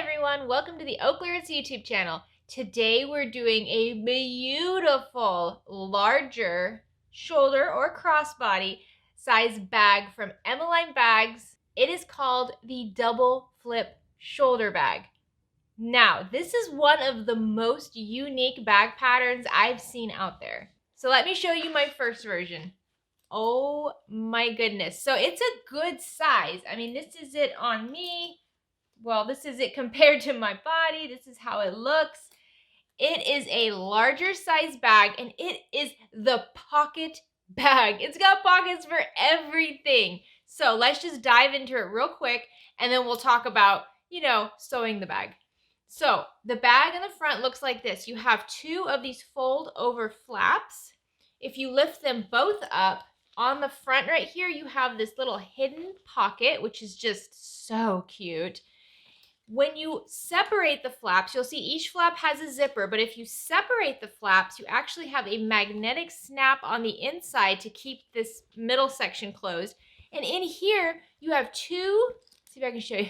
everyone, welcome to the OklaRoots YouTube channel. Today we're doing a beautiful, larger shoulder or crossbody size bag from Emmaline Bags. It is called the double flip shoulder bag. Now, this is one of the most unique bag patterns I've seen out there. So let me show you my first version. Oh my goodness. So it's a good size. I mean, this is it on me. Well, this is it compared to my body. This is how it looks. It is a larger size bag and it is the pocket bag. It's got pockets for everything. So let's just dive into it real quick and then we'll talk about, sewing the bag. So the bag in the front looks like this. You have two of these fold over flaps. If you lift them both up, on the front right here, you have this little hidden pocket, which is just so cute. When you separate the flaps, you'll see each flap has a zipper, but if you separate the flaps, you actually have a magnetic snap on the inside to keep this middle section closed. And in here, you have two, let's see if I can show you.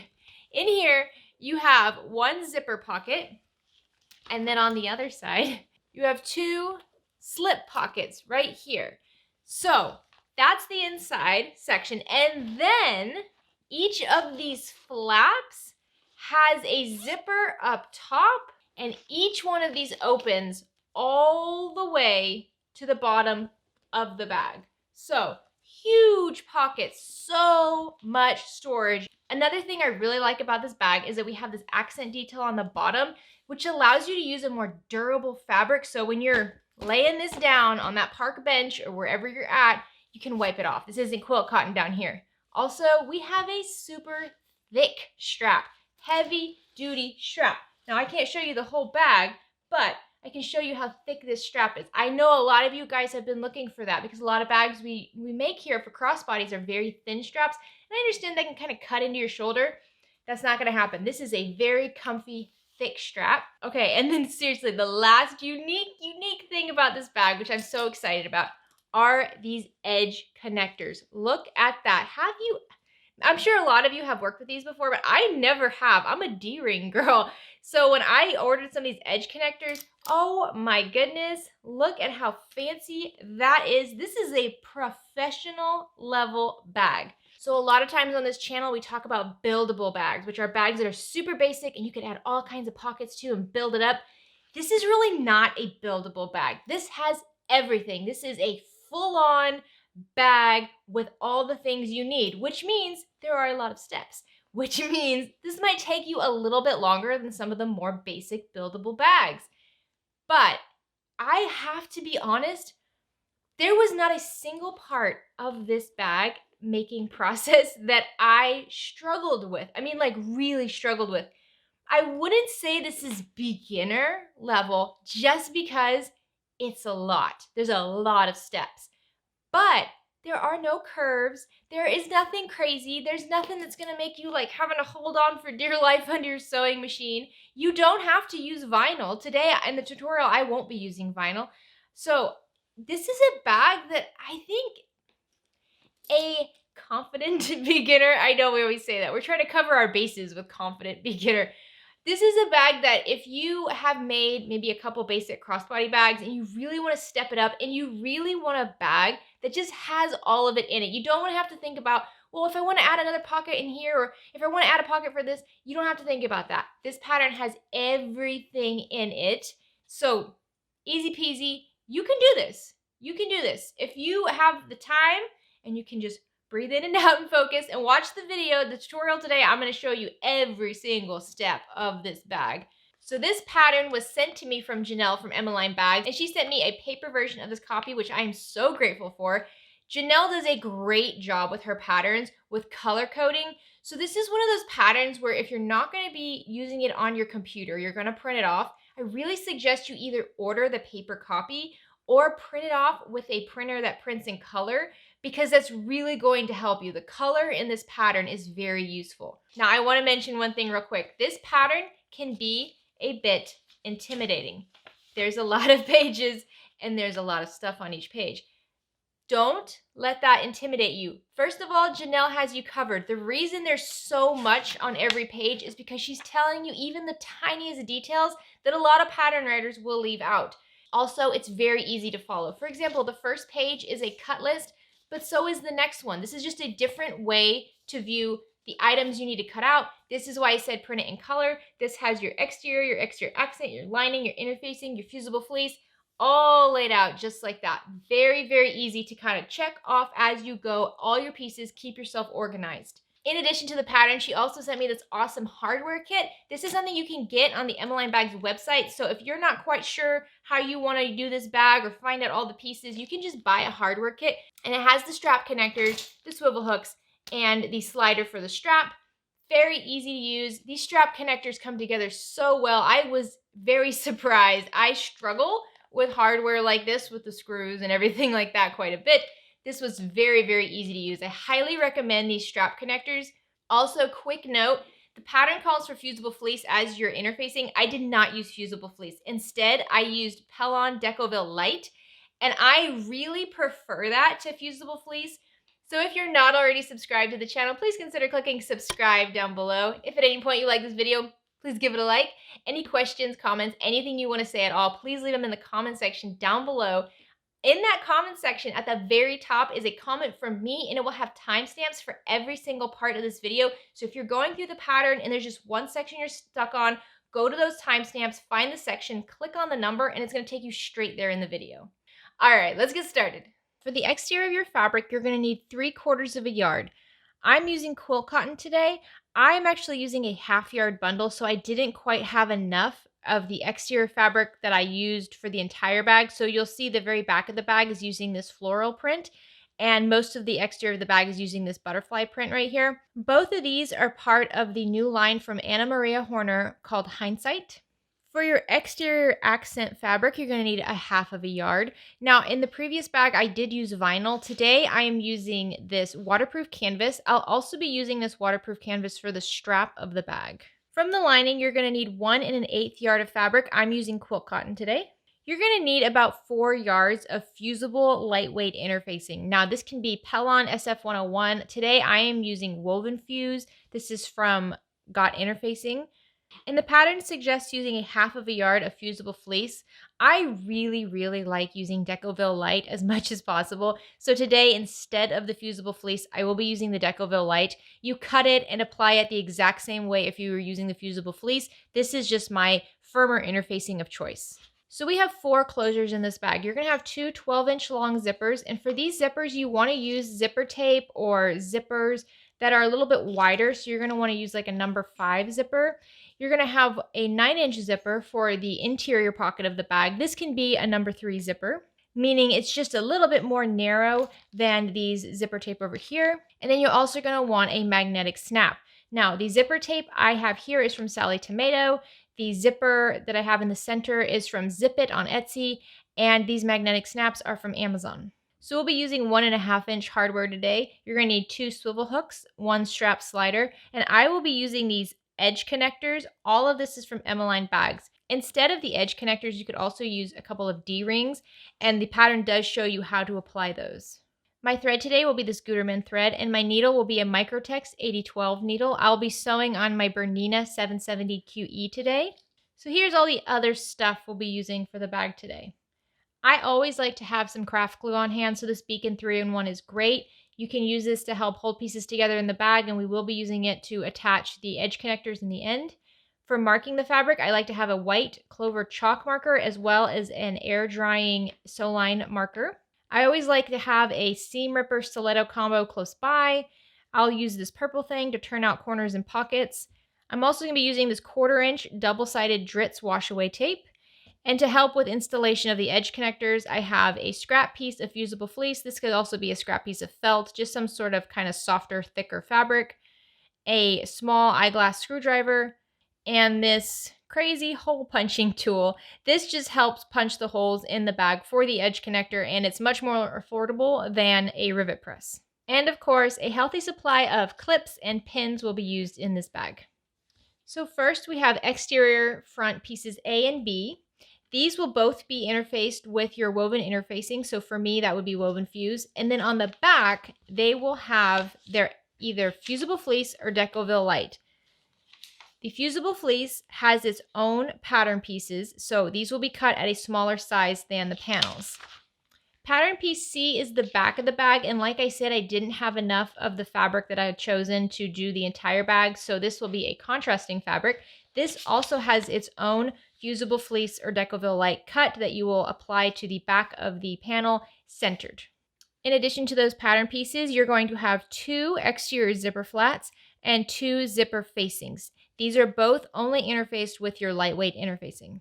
In here, you have one zipper pocket, and then on the other side, you have two slip pockets right here. So that's the inside section. And then each of these flaps has a zipper up top, and each one of these opens all the way to the bottom of the bag. So huge pockets, so much storage. Another thing I really like about this bag is that we have this accent detail on the bottom, which allows you to use a more durable fabric. So when you're laying this down on that park bench or wherever you're at, you can wipe it off. This isn't quilt cotton down here. Also, we have a super thick strap. Heavy duty strap. Now I can't show you the whole bag, but I can show you how thick this strap is. I know a lot of you guys have been looking for that because a lot of bags we make here for crossbodies are very thin straps. And I understand they can kind of cut into your shoulder. That's not gonna happen. This is a very comfy, thick strap. Okay, and then seriously, the last unique thing about this bag, which I'm so excited about, are these edge connectors. Look at that. I'm sure a lot of you have worked with these before, but I never have. I'm a D-ring girl. So when I ordered some of these edge connectors, oh my goodness, look at how fancy that is. This is a professional level bag. So a lot of times on this channel, we talk about buildable bags, which are bags that are super basic and you can add all kinds of pockets to and build it up. This is really not a buildable bag. This has everything. This is a full-on bag with all the things you need, which means there are a lot of steps, which means this might take you a little bit longer than some of the more basic buildable bags. But I have to be honest, there was not a single part of this bag making process that I struggled with. I mean, like really struggled with. I wouldn't say this is beginner level just because it's a lot. There's a lot of steps. But there are no curves. There is nothing crazy. There's nothing that's gonna make you like having to hold on for dear life under your sewing machine. You don't have to use vinyl. Today in the tutorial, I won't be using vinyl. So this is a bag that I think a confident beginner, I know we always say that. We're trying to cover our bases with confident beginner. This is a bag that if you have made maybe a couple basic crossbody bags and you really want to step it up and you really want a bag that just has all of it in it. You don't want to have to think about, well, if I want to add another pocket in here or if I want to add a pocket for this, you don't have to think about that. This pattern has everything in it. So easy peasy, you can do this. You can do this. If you have the time and you can just breathe in and out and focus and watch the video, the tutorial today, I'm going to show you every single step of this bag. So this pattern was sent to me from Janelle from Emmaline Bags, and she sent me a paper version of this copy, which I am so grateful for. Janelle does a great job with her patterns with color coding. So this is one of those patterns where if you're not going to be using it on your computer, you're going to print it off, I really suggest you either order the paper copy or print it off with a printer that prints in color, because that's really going to help you. The color in this pattern is very useful. Now, I want to mention one thing real quick. This pattern can be a bit intimidating. There's a lot of pages and there's a lot of stuff on each page. Don't let that intimidate you. First of all, Janelle has you covered. The reason there's so much on every page is because she's telling you even the tiniest details that a lot of pattern writers will leave out. Also, it's very easy to follow. For example, the first page is a cut list, but so is the next one. This is just a different way to view the items you need to cut out. This is why I said print it in color. This has your exterior accent, your lining, your interfacing, your fusible fleece, all laid out just like that. Very, very easy to kind of check off as you go. All your pieces, keep yourself organized. In addition to the pattern, she also sent me this awesome hardware kit. This is something you can get on the Emmaline Bags website. So if you're not quite sure how you want to do this bag or find out all the pieces, you can just buy a hardware kit. And it has the strap connectors, the swivel hooks, and the slider for the strap. Very easy to use. These strap connectors come together so well. I was very surprised. I struggle with hardware like this with the screws and everything like that quite a bit. This was very, very easy to use. I highly recommend these strap connectors. Also, quick note, the pattern calls for fusible fleece as you're interfacing. I did not use fusible fleece. Instead, I used Pellon Decoville Light, and I really prefer that to fusible fleece. So if you're not already subscribed to the channel, please consider clicking subscribe down below. If at any point you like this video, please give it a like. Any questions, comments, anything you want to say at all, please leave them in the comment section down below. In that comment section at the very top is a comment from me, and it will have timestamps for every single part of this video. So if you're going through the pattern and there's just one section you're stuck on, go to those timestamps, find the section, click on the number, and it's going to take you straight there in the video. All right, let's get started. For the exterior of your fabric, you're going to need 3/4 of a yard. I'm using quilt cotton today. I'm actually using a 1/2 yard bundle, so I didn't quite have enough of the exterior fabric that I used for the entire bag. So you'll see the very back of the bag is using this floral print, and most of the exterior of the bag is using this butterfly print right here. Both of these are part of the new line from Anna Maria Horner called Hindsight. For your exterior accent fabric, you're going to need a 1/2 yard. Now, in the previous bag, I did use vinyl. Today, I am using this waterproof canvas. I'll also be using this waterproof canvas for the strap of the bag. From the lining, you're going to need 1 1/8 yard of fabric. I'm using quilt cotton today. You're going to need about 4 yards of fusible lightweight interfacing. Now, this can be Pellon SF101. Today, I am using Woven Fuse. This is from Got Interfacing. And the pattern suggests using a 1/2 yard of fusible fleece. I really like using Decoville Light as much as possible. So today, instead of the fusible fleece, I will be using the Decoville Light. You cut it and apply it the exact same way if you were using the fusible fleece. This is just my firmer interfacing of choice. So we have 4 closures in this bag. You're going to have 2 12-inch long zippers. And for these zippers, you want to use zipper tape or zippers that are a little bit wider. So you're going to want to use like a number 5 zipper. You're going to have a 9-inch zipper for the interior pocket of the bag. This can be a number 3 zipper, meaning it's just a little bit more narrow than these zipper tape over here. And then you're also going to want a magnetic snap. Now, the zipper tape I have here is from Sally Tomato. The zipper that I have in the center is from Zip It on Etsy. And these magnetic snaps are from Amazon. So we'll be using 1 1/2-inch hardware today. You're going to need 2 swivel hooks, 1 strap slider, and I will be using these edge connectors. All of this is from Emmaline Bags. Instead of the edge connectors, you could also use a couple of D-rings, and the pattern does show you how to apply those. My thread today will be this Gutermann thread, and my needle will be a Microtex 8012 needle. I'll be sewing on my Bernina 770 QE today. So here's all the other stuff we'll be using for the bag today. I always like to have some craft glue on hand, so this Beacon 3-in-1 is great. You can use this to help hold pieces together in the bag, and we will be using it to attach the edge connectors in the end. For marking the fabric, I like to have a white Clover chalk marker as well as an air drying Soline marker. I always like to have a seam ripper stiletto combo close by. I'll use this purple thing to turn out corners and pockets. I'm also going to be using this 1/4-inch double-sided Dritz wash away tape. And to help with installation of the edge connectors, I have a scrap piece of fusible fleece. This could also be a scrap piece of felt, just some sort of kind of softer, thicker fabric, a small eyeglass screwdriver, and this crazy hole punching tool. This just helps punch the holes in the bag for the edge connector, and it's much more affordable than a rivet press. And of course, a healthy supply of clips and pins will be used in this bag. So first we have exterior front pieces A and B. These will both be interfaced with your woven interfacing. So for me, that would be woven fuse. And then on the back, they will have their either fusible fleece or Decoville light. The fusible fleece has its own pattern pieces, so these will be cut at a smaller size than the panels. Pattern piece C is the back of the bag, and like I said, I didn't have enough of the fabric that I had chosen to do the entire bag, so this will be a contrasting fabric. This also has its own fusible fleece or Decoville light cut that you will apply to the back of the panel centered. In addition to those pattern pieces, you're going to have 2 exterior zipper flats and 2 zipper facings. These are both only interfaced with your lightweight interfacing.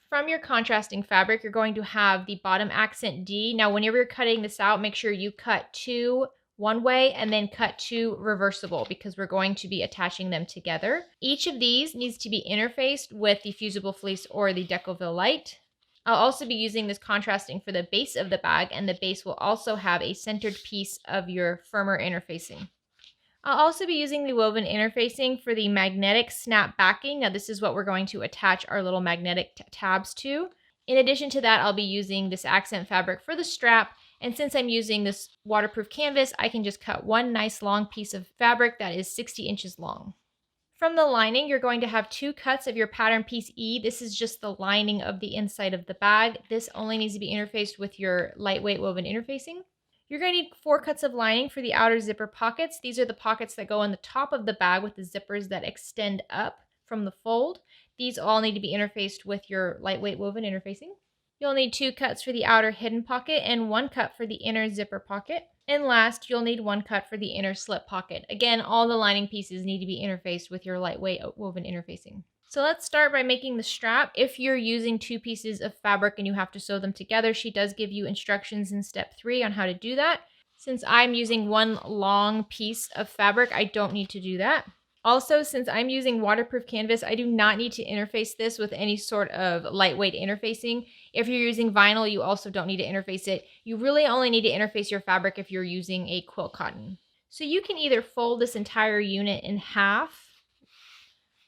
From your contrasting fabric, you're going to have the bottom accent D. Now, whenever you're cutting this out, make sure you cut 2 one way and then cut 2 reversible because we're going to be attaching them together. Each of these needs to be interfaced with the fusible fleece or the Decoville light. I'll also be using this contrasting for the base of the bag, and the base will also have a centered piece of your firmer interfacing. I'll also be using the woven interfacing for the magnetic snap backing. Now this is what we're going to attach our little magnetic tabs to. In addition to that, I'll be using this accent fabric for the strap. And since I'm using this waterproof canvas, I can just cut one nice long piece of fabric that is 60 inches long. From the lining, you're going to have 2 cuts of your pattern piece E. This is just the lining of the inside of the bag. This only needs to be interfaced with your lightweight woven interfacing. You're going to need 4 cuts of lining for the outer zipper pockets. These are the pockets that go on the top of the bag with the zippers that extend up from the fold. These all need to be interfaced with your lightweight woven interfacing. You'll need 2 cuts for the outer hidden pocket and 1 cut for the inner zipper pocket. And last, you'll need 1 cut for the inner slip pocket. Again, all the lining pieces need to be interfaced with your lightweight woven interfacing. So let's start by making the strap. If you're using 2 pieces of fabric and you have to sew them together, she does give you instructions in step 3 on how to do that. Since I'm using 1 long piece of fabric, I don't need to do that. Also, since I'm using waterproof canvas, I do not need to interface this with any sort of lightweight interfacing. If you're using vinyl, you also don't need to interface it. You really only need to interface your fabric if you're using a quilt cotton. So you can either fold this entire unit in half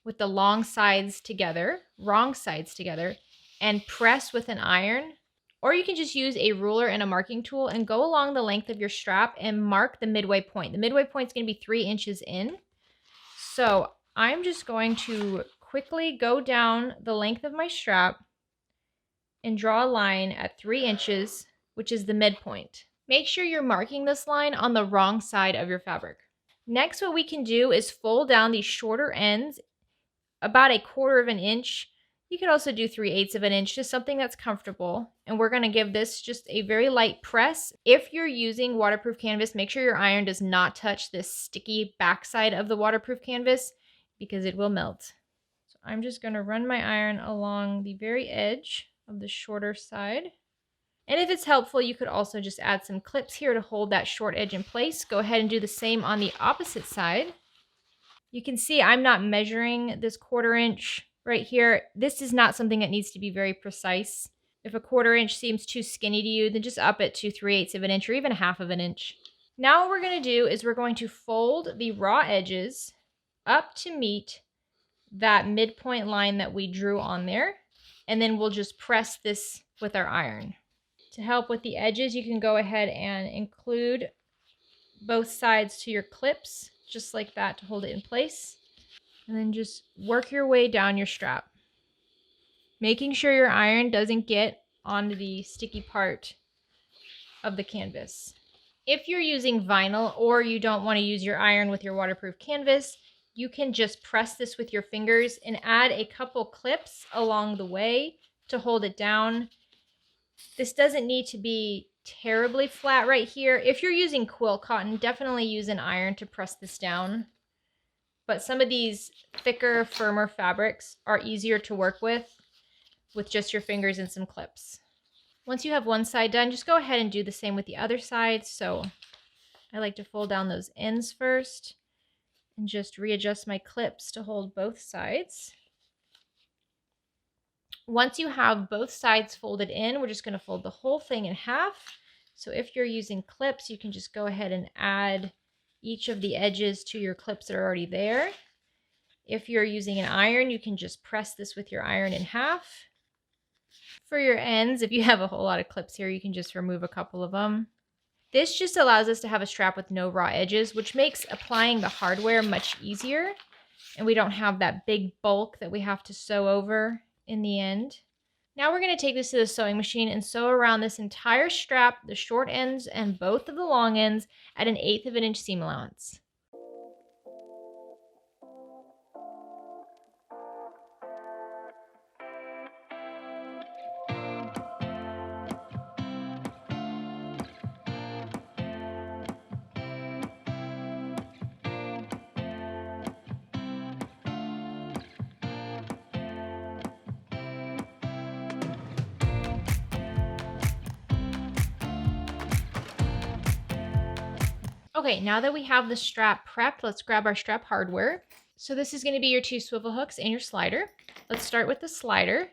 with the long sides together, wrong sides together, and press with an iron. Or you can just use a ruler and a marking tool and go along the length of your strap and mark the midway point. The midway point is going to be 3 inches in. So I'm just going to quickly go down the length of my strap and draw a line at 3 inches, which is the midpoint. Make sure you're marking this line on the wrong side of your fabric. Next, what we can do is fold down these shorter ends about 1/4 of an inch. You could also do 3/8 of an inch, just something that's comfortable. And we're going to give this just a very light press. If you're using waterproof canvas, make sure your iron does not touch this sticky backside of the waterproof canvas because it will melt. So I'm just going to run my iron along the very edge of the shorter side. And if it's helpful, you could also just add some clips here to hold that short edge in place. Go ahead and do the same on the opposite side. You can see I'm not measuring this 1/4 inch right here. This is not something that needs to be very precise. If a 1/4 inch seems too skinny to you, then just up it to 3/8 of an inch or even 1/2 of an inch. Now what we're going to do is we're going to fold the raw edges up to meet that midpoint line that we drew on there. And then we'll just press this with our iron. To help with the edges, you can go ahead and include both sides to your clips, just like that, to hold it in place. And then just work your way down your strap, making sure your iron doesn't get onto the sticky part of the canvas. If you're using vinyl or you don't want to use your iron with your waterproof canvas, you can just press this with your fingers and add a couple clips along the way to hold it down. This doesn't need to be terribly flat right here. If you're using quilt cotton, definitely use an iron to press this down. But some of these thicker, firmer fabrics are easier to work with just your fingers and some clips. Once you have one side done, just go ahead and do the same with the other side. So I like to fold down those ends first and just readjust my clips to hold both sides. Once you have both sides folded in, we're just going to fold the whole thing in half. So if you're using clips, you can just go ahead and add each of the edges to your clips that are already there. If you're using an iron, you can just press this with your iron in half. For your ends, if you have a whole lot of clips here, you can just remove a couple of them. This just allows us to have a strap with no raw edges, which makes applying the hardware much easier. And we don't have that big bulk that we have to sew over in the end. Now we're going to take this to the sewing machine and sew around this entire strap, the short ends and both of the long ends, at 1/8 of an inch seam allowance. Okay, now that we have the strap prepped, let's grab our strap hardware. So this is going to be your 2 swivel hooks and your slider. Let's start with the slider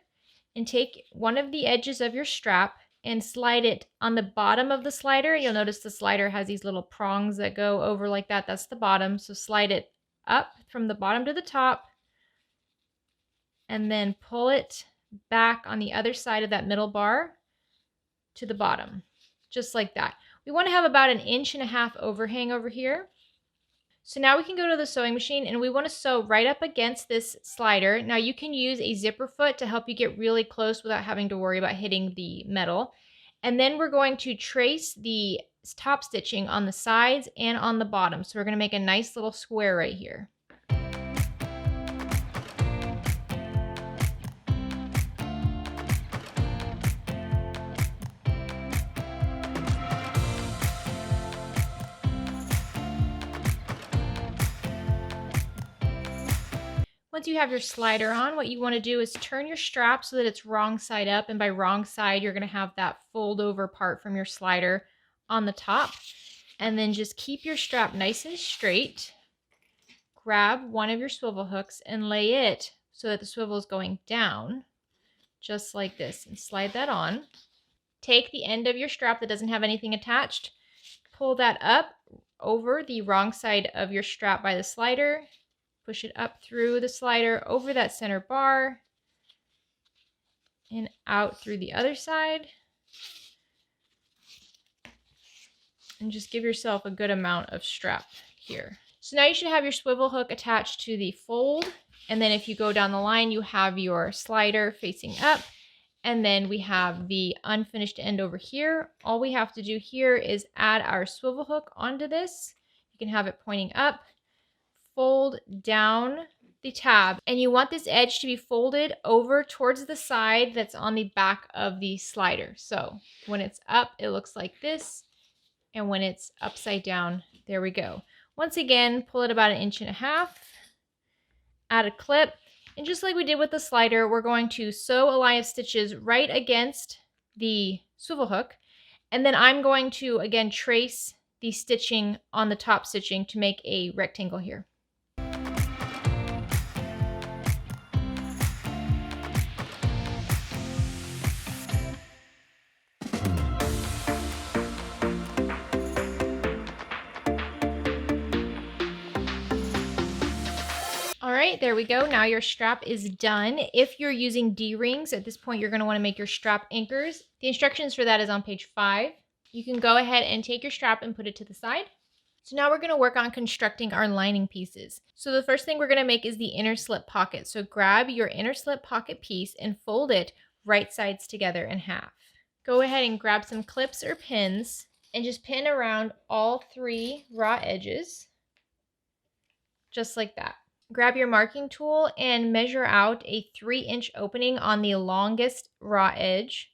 and take one of the edges of your strap and slide it on the bottom of the slider. You'll notice the slider has these little prongs that go over like that. That's the bottom. So slide it up from the bottom to the top and then pull it back on the other side of that middle bar to the bottom, just like that. We want to have about 1.5 inch overhang over here. So now we can go to the sewing machine and we want to sew right up against this slider. Now you can use a zipper foot to help you get really close without having to worry about hitting the metal. And then we're going to trace the top stitching on the sides and on the bottom. So we're going to make a nice little square right here. Once you have your slider on, what you want to do is turn your strap so that it's wrong side up. And by wrong side, you're going to have that fold over part from your slider on the top. And then just keep your strap nice and straight. Grab one of your swivel hooks and lay it so that the swivel is going down, just like this, and slide that on. Take the end of your strap that doesn't have anything attached, pull that up over the wrong side of your strap by the slider, push it up through the slider over that center bar and out through the other side. And just give yourself a good amount of strap here. So now you should have your swivel hook attached to the fold. And then if you go down the line, you have your slider facing up. And then we have the unfinished end over here. All we have to do here is add our swivel hook onto this. You can have it pointing up. Fold down the tab, and you want this edge to be folded over towards the side that's on the back of the slider. So when it's up, it looks like this, and when it's upside down, there we go. Once again, pull it about 1.5 inches, add a clip, and just like we did with the slider, we're going to sew a line of stitches right against the swivel hook, and then I'm going to again trace the stitching on the top stitching to make a rectangle here. All right, there we go. Now your strap is done. If you're using D-rings, at this point, you're going to want to make your strap anchors. The instructions for that is on page 5. You can go ahead and take your strap and put it to the side. So now we're going to work on constructing our lining pieces. So the first thing we're going to make is the inner slip pocket. So grab your inner slip pocket piece and fold it right sides together in half. Go ahead and grab some clips or pins and just pin around all 3 raw edges, just like that. Grab your marking tool and measure out a 3-inch opening on the longest raw edge.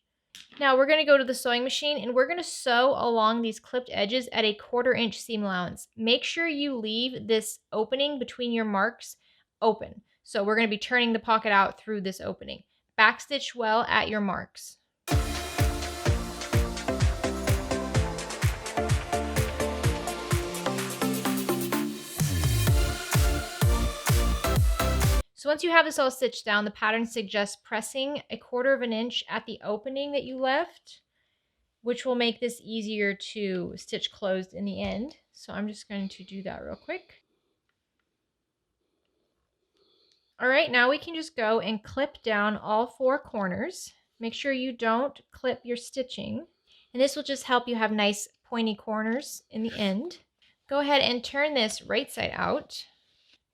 Now we're going to go to the sewing machine and we're going to sew along these clipped edges at a 1/4 inch seam allowance. Make sure you leave this opening between your marks open. So we're going to be turning the pocket out through this opening. Backstitch well at your marks. So once you have this all stitched down, the pattern suggests pressing a 1/4 inch at the opening that you left, which will make this easier to stitch closed in the end. So I'm just going to do that real quick. All right, now we can just go and clip down all 4 corners. Make sure you don't clip your stitching. And this will just help you have nice pointy corners in the end. Go ahead and turn this right side out.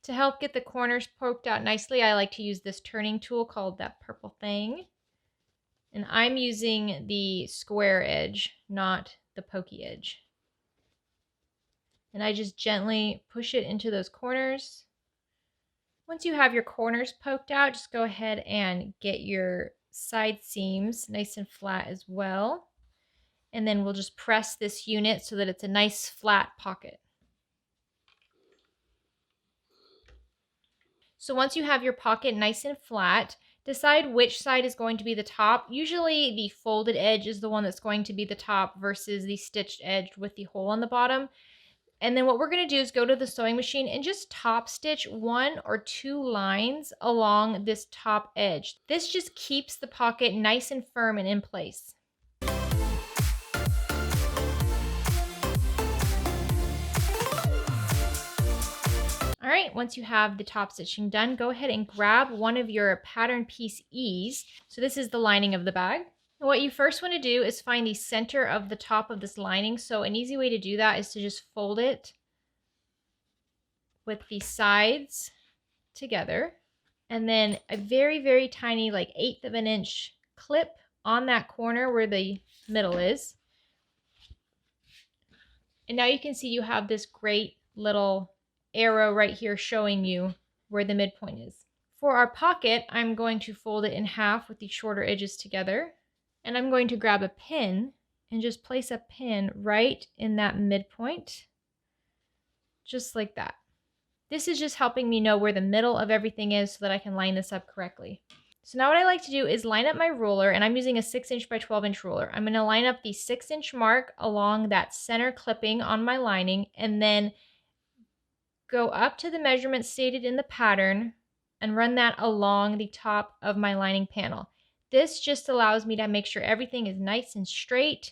To help get the corners poked out nicely, I like to use this turning tool called that purple thing. And I'm using the square edge, not the pokey edge. And I just gently push it into those corners. Once you have your corners poked out, just go ahead and get your side seams nice and flat as well. And then we'll just press this unit so that it's a nice flat pocket. So once you have your pocket nice and flat, decide which side is going to be the top. Usually the folded edge is the one that's going to be the top versus the stitched edge with the hole on the bottom. And then what we're going to do is go to the sewing machine and just top stitch 1 or 2 lines along this top edge. This just keeps the pocket nice and firm and in place. All right, once you have the top stitching done, go ahead and grab one of your pattern piece E's. So this is the lining of the bag. And what you first want to do is find the center of the top of this lining. So an easy way to do that is to just fold it with the sides together. And then a very, very tiny, like 1/8 of an inch clip on that corner where the middle is. And now you can see you have this great little arrow right here showing you where the midpoint is. For our pocket, I'm going to fold it in half with the shorter edges together. And I'm going to grab a pin and just place a pin right in that midpoint, just like that. This is just helping me know where the middle of everything is so that I can line this up correctly. So now what I like to do is line up my ruler, and I'm using a 6" by 12" ruler. I'm going to line up the 6" mark along that center clipping on my lining, and then go up to the measurement stated in the pattern and run that along the top of my lining panel. This just allows me to make sure everything is nice and straight,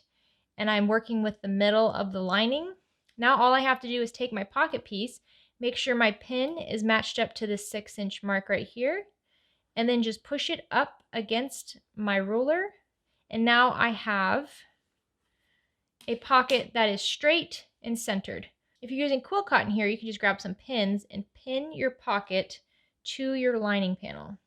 and I'm working with the middle of the lining. Now all I have to do is take my pocket piece, make sure my pin is matched up to the 6" mark right here, and then just push it up against my ruler. And now I have a pocket that is straight and centered. If you're using quilt cotton here, you can just grab some pins and pin your pocket to your lining panel.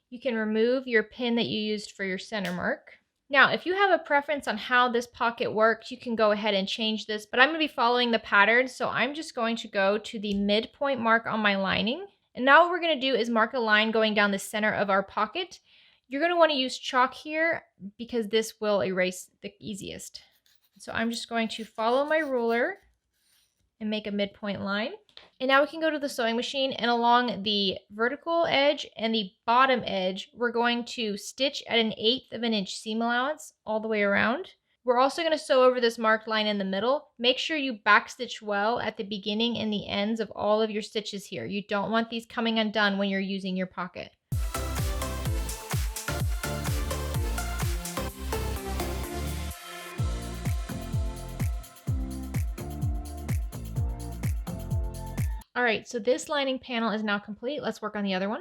You can remove your pin that you used for your center mark. Now, if you have a preference on how this pocket works, you can go ahead and change this, but I'm going to be following the pattern, so I'm just going to go to the midpoint mark on my lining. And now what we're going to do is mark a line going down the center of our pocket. You're going to want to use chalk here because this will erase the easiest. So I'm just going to follow my ruler and make a midpoint line. And now we can go to the sewing machine, and along the vertical edge and the bottom edge, we're going to stitch at an 1/8 of an inch seam allowance all the way around. We're also going to sew over this marked line in the middle. Make sure you backstitch well at the beginning and the ends of all of your stitches here. You don't want these coming undone when you're using your pocket. All right, so this lining panel is now complete. Let's work on the other one.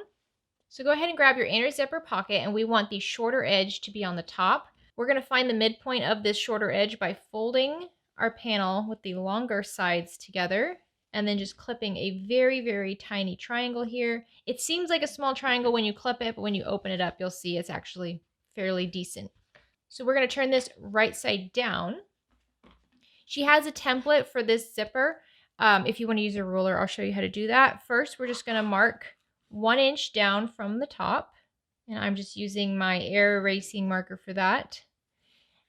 So go ahead and grab your inner zipper pocket, and we want the shorter edge to be on the top. We're going to find the midpoint of this shorter edge by folding our panel with the longer sides together and then just clipping a very, very tiny triangle here. It seems like a small triangle when you clip it, but when you open it up, you'll see it's actually fairly decent. So we're going to turn this right side down. She has a template for this zipper. If you want to use a ruler, I'll show you how to do that. First, we're just going to mark 1 inch down from the top. And I'm just using my air erasing marker for that.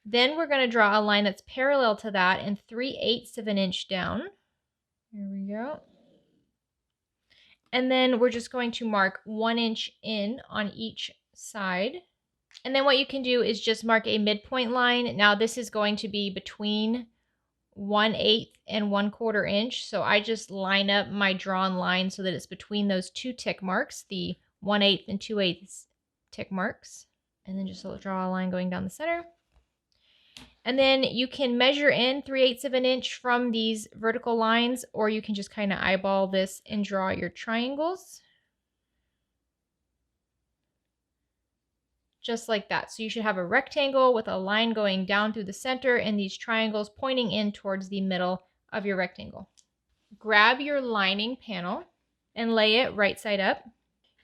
Then we're going to draw a line that's parallel to that and 3/8 of an inch down. Here we go. And then we're just going to mark 1 inch in on each side. And then what you can do is just mark a midpoint line. Now this is going to be between 1/8 and 1/4 inch. So I just line up my drawn line so that it's between those two tick marks, the 1/8 and 2/8 tick marks. And then just draw a line going down the center. And then you can measure in 3/8 of an inch from these vertical lines, or you can just kind of eyeball this and draw your triangles. just like that. So you should have a rectangle with a line going down through the center and these triangles pointing in towards the middle of your rectangle. Grab your lining panel and lay it right side up.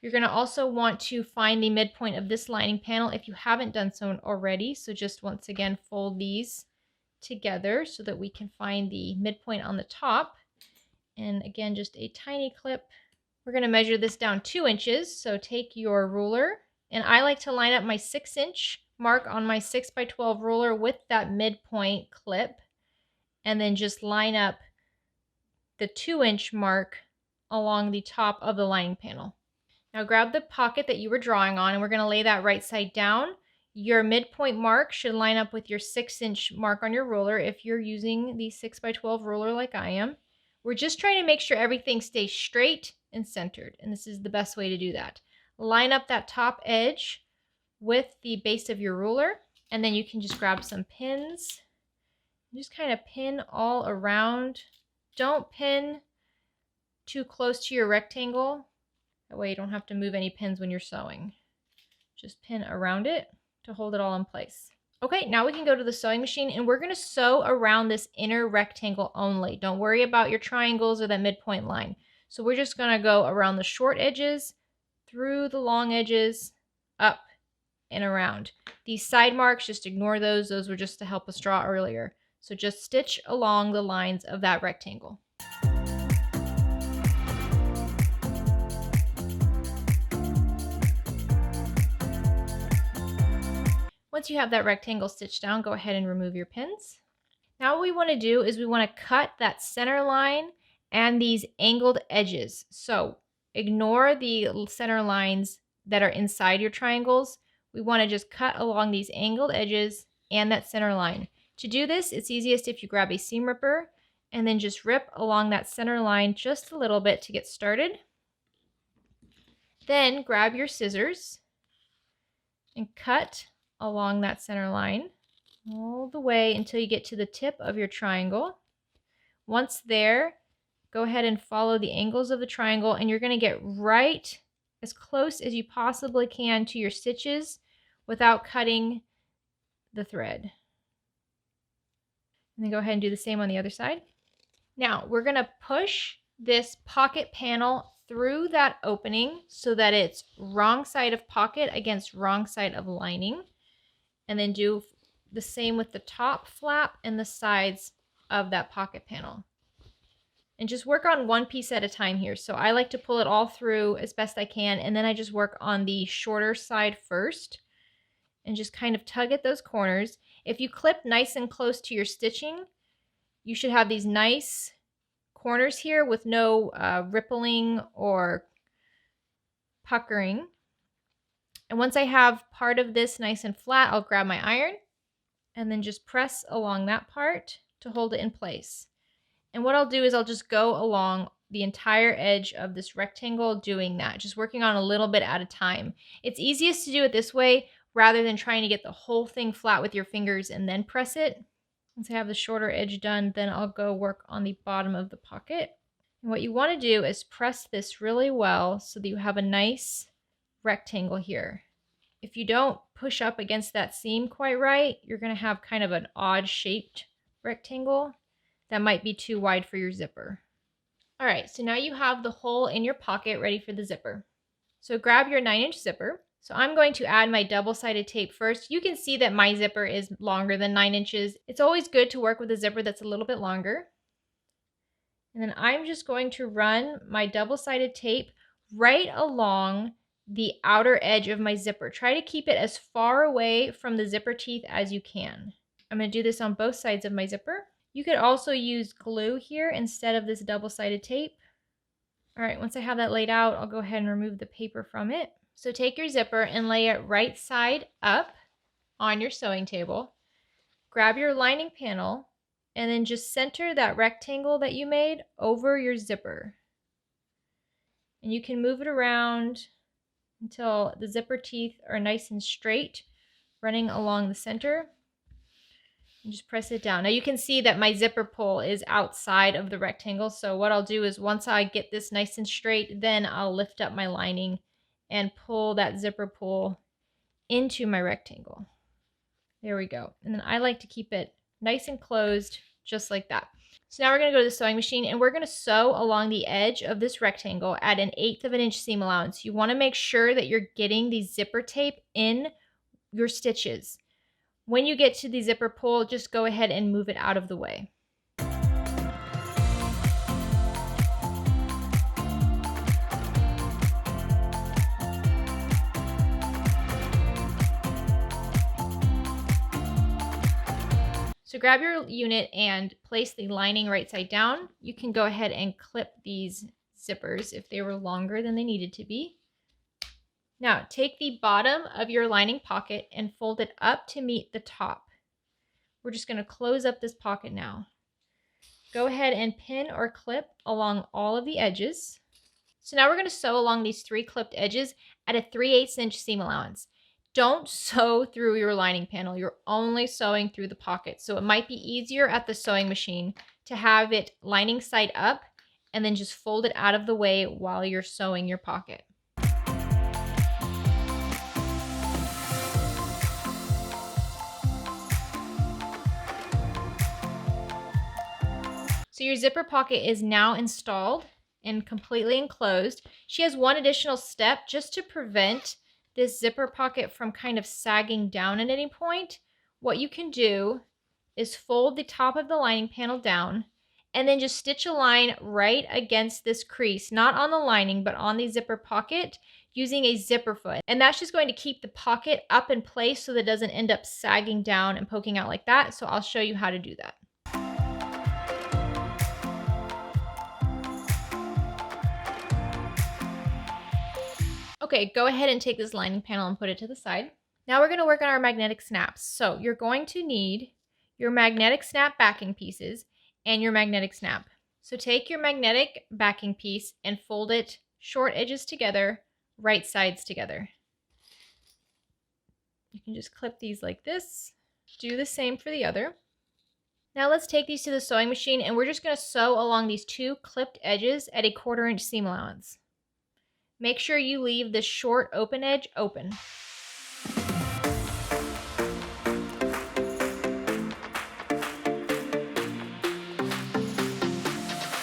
You're going to also want to find the midpoint of this lining panel if you haven't done so already. So just once again, fold these together so that we can find the midpoint on the top. And again, just a tiny clip. We're going to measure this down 2 inches. So take your ruler, and I like to line up my 6-inch mark on my 6x12 ruler with that midpoint clip, and then just line up the 2-inch mark along the top of the lining panel. Now grab the pocket that you were drawing on, and we're going to lay that right side down. Your midpoint mark should line up with your 6-inch mark on your ruler if you're using the 6x12 ruler like I am. We're just trying to make sure everything stays straight and centered, and this is the best way to do that. Line up that top edge with the base of your ruler, and then you can just grab some pins. Just kind of pin all around. Don't pin too close to your rectangle. That way you don't have to move any pins when you're sewing. Just pin around it to hold it all in place. Okay, now we can go to the sewing machine, and we're going to sew around this inner rectangle only. Don't worry about your triangles or that midpoint line. So we're just going to go around the short edges, through the long edges, up and around. These side marks, just ignore those. Those were just to help us draw earlier. So just stitch along the lines of that rectangle. Once you have that rectangle stitched down, go ahead and remove your pins. Now what we want to do is we want to cut that center line and these angled edges. So ignore the center lines that are inside your triangles. We want to just cut along these angled edges and that center line. To do this, it's easiest if you grab a seam ripper and then just rip along that center line just a little bit to get started. Then grab your scissors and cut along that center line all the way until you get to the tip of your triangle. Once there, go ahead and follow the angles of the triangle, and you're going to get right as close as you possibly can to your stitches without cutting the thread. And then go ahead and do the same on the other side. Now we're going to push this pocket panel through that opening so that it's wrong side of pocket against wrong side of lining. And then do the same with the top flap and the sides of that pocket panel. And just work on one piece at a time here. So I like to pull it all through as best I can, and then I just work on the shorter side first and just kind of tug at those corners. If you clip nice and close to your stitching, you should have these nice corners here with no rippling or puckering. And once I have part of this nice and flat, I'll grab my iron and then just press along that part to hold it in place. And what I'll do is I'll just go along the entire edge of this rectangle doing that, just working on a little bit at a time. It's easiest to do it this way rather than trying to get the whole thing flat with your fingers and then press it. Once I have the shorter edge done, then I'll go work on the bottom of the pocket. And what you want to do is press this really well so that you have a nice rectangle here. If you don't push up against that seam quite right, you're going to have kind of an odd shaped rectangle that might be too wide for your zipper. All right, so now you have the hole in your pocket ready for the zipper. So grab your 9-inch zipper. So I'm going to add my double-sided tape first. You can see that my zipper is longer than 9 inches. It's always good to work with a zipper that's a little bit longer. And then I'm just going to run my double-sided tape right along the outer edge of my zipper. Try to keep it as far away from the zipper teeth as you can. I'm going to do this on both sides of my zipper. You could also use glue here instead of this double-sided tape. All right, once I have that laid out, I'll go ahead and remove the paper from it. So take your zipper and lay it right side up on your sewing table. Grab your lining panel and then just center that rectangle that you made over your zipper. And you can move it around until the zipper teeth are nice and straight, running along the center. And just press it down. Now you can see that my zipper pull is outside of the rectangle. So what I'll do is once I get this nice and straight, then I'll lift up my lining and pull that zipper pull into my rectangle. There we go. And then I like to keep it nice and closed, just like that. So now we're going to go to the sewing machine and we're going to sew along the edge of this rectangle at 1/8 of an inch seam allowance. You want to make sure that you're getting the zipper tape in your stitches. When you get to the zipper pull, just go ahead and move it out of the way. So grab your unit and place the lining right side down. You can go ahead and clip these zippers if they were longer than they needed to be. Now take the bottom of your lining pocket and fold it up to meet the top. We're just going to close up this pocket now. Go ahead and pin or clip along all of the edges. So now we're going to sew along these 3 clipped edges at a 3/8 inch seam allowance. Don't sew through your lining panel. You're only sewing through the pocket. So it might be easier at the sewing machine to have it lining side up and then just fold it out of the way while you're sewing your pocket. So your zipper pocket is now installed and completely enclosed. She has one additional step just to prevent this zipper pocket from kind of sagging down at any point. What you can do is fold the top of the lining panel down and then just stitch a line right against this crease, not on the lining, but on the zipper pocket using a zipper foot. And that's just going to keep the pocket up in place so that it doesn't end up sagging down and poking out like that. So I'll show you how to do that. Okay, go ahead and take this lining panel and put it to the side. Now we're going to work on our magnetic snaps. So you're going to need your magnetic snap backing pieces and your magnetic snap. So take your magnetic backing piece and fold it short edges together, right sides together. You can just clip these like this. Do the same for the other. Now let's take these to the sewing machine and we're just going to sew along these 2 clipped edges at a 1/4 inch seam allowance. Make sure you leave the short open edge open.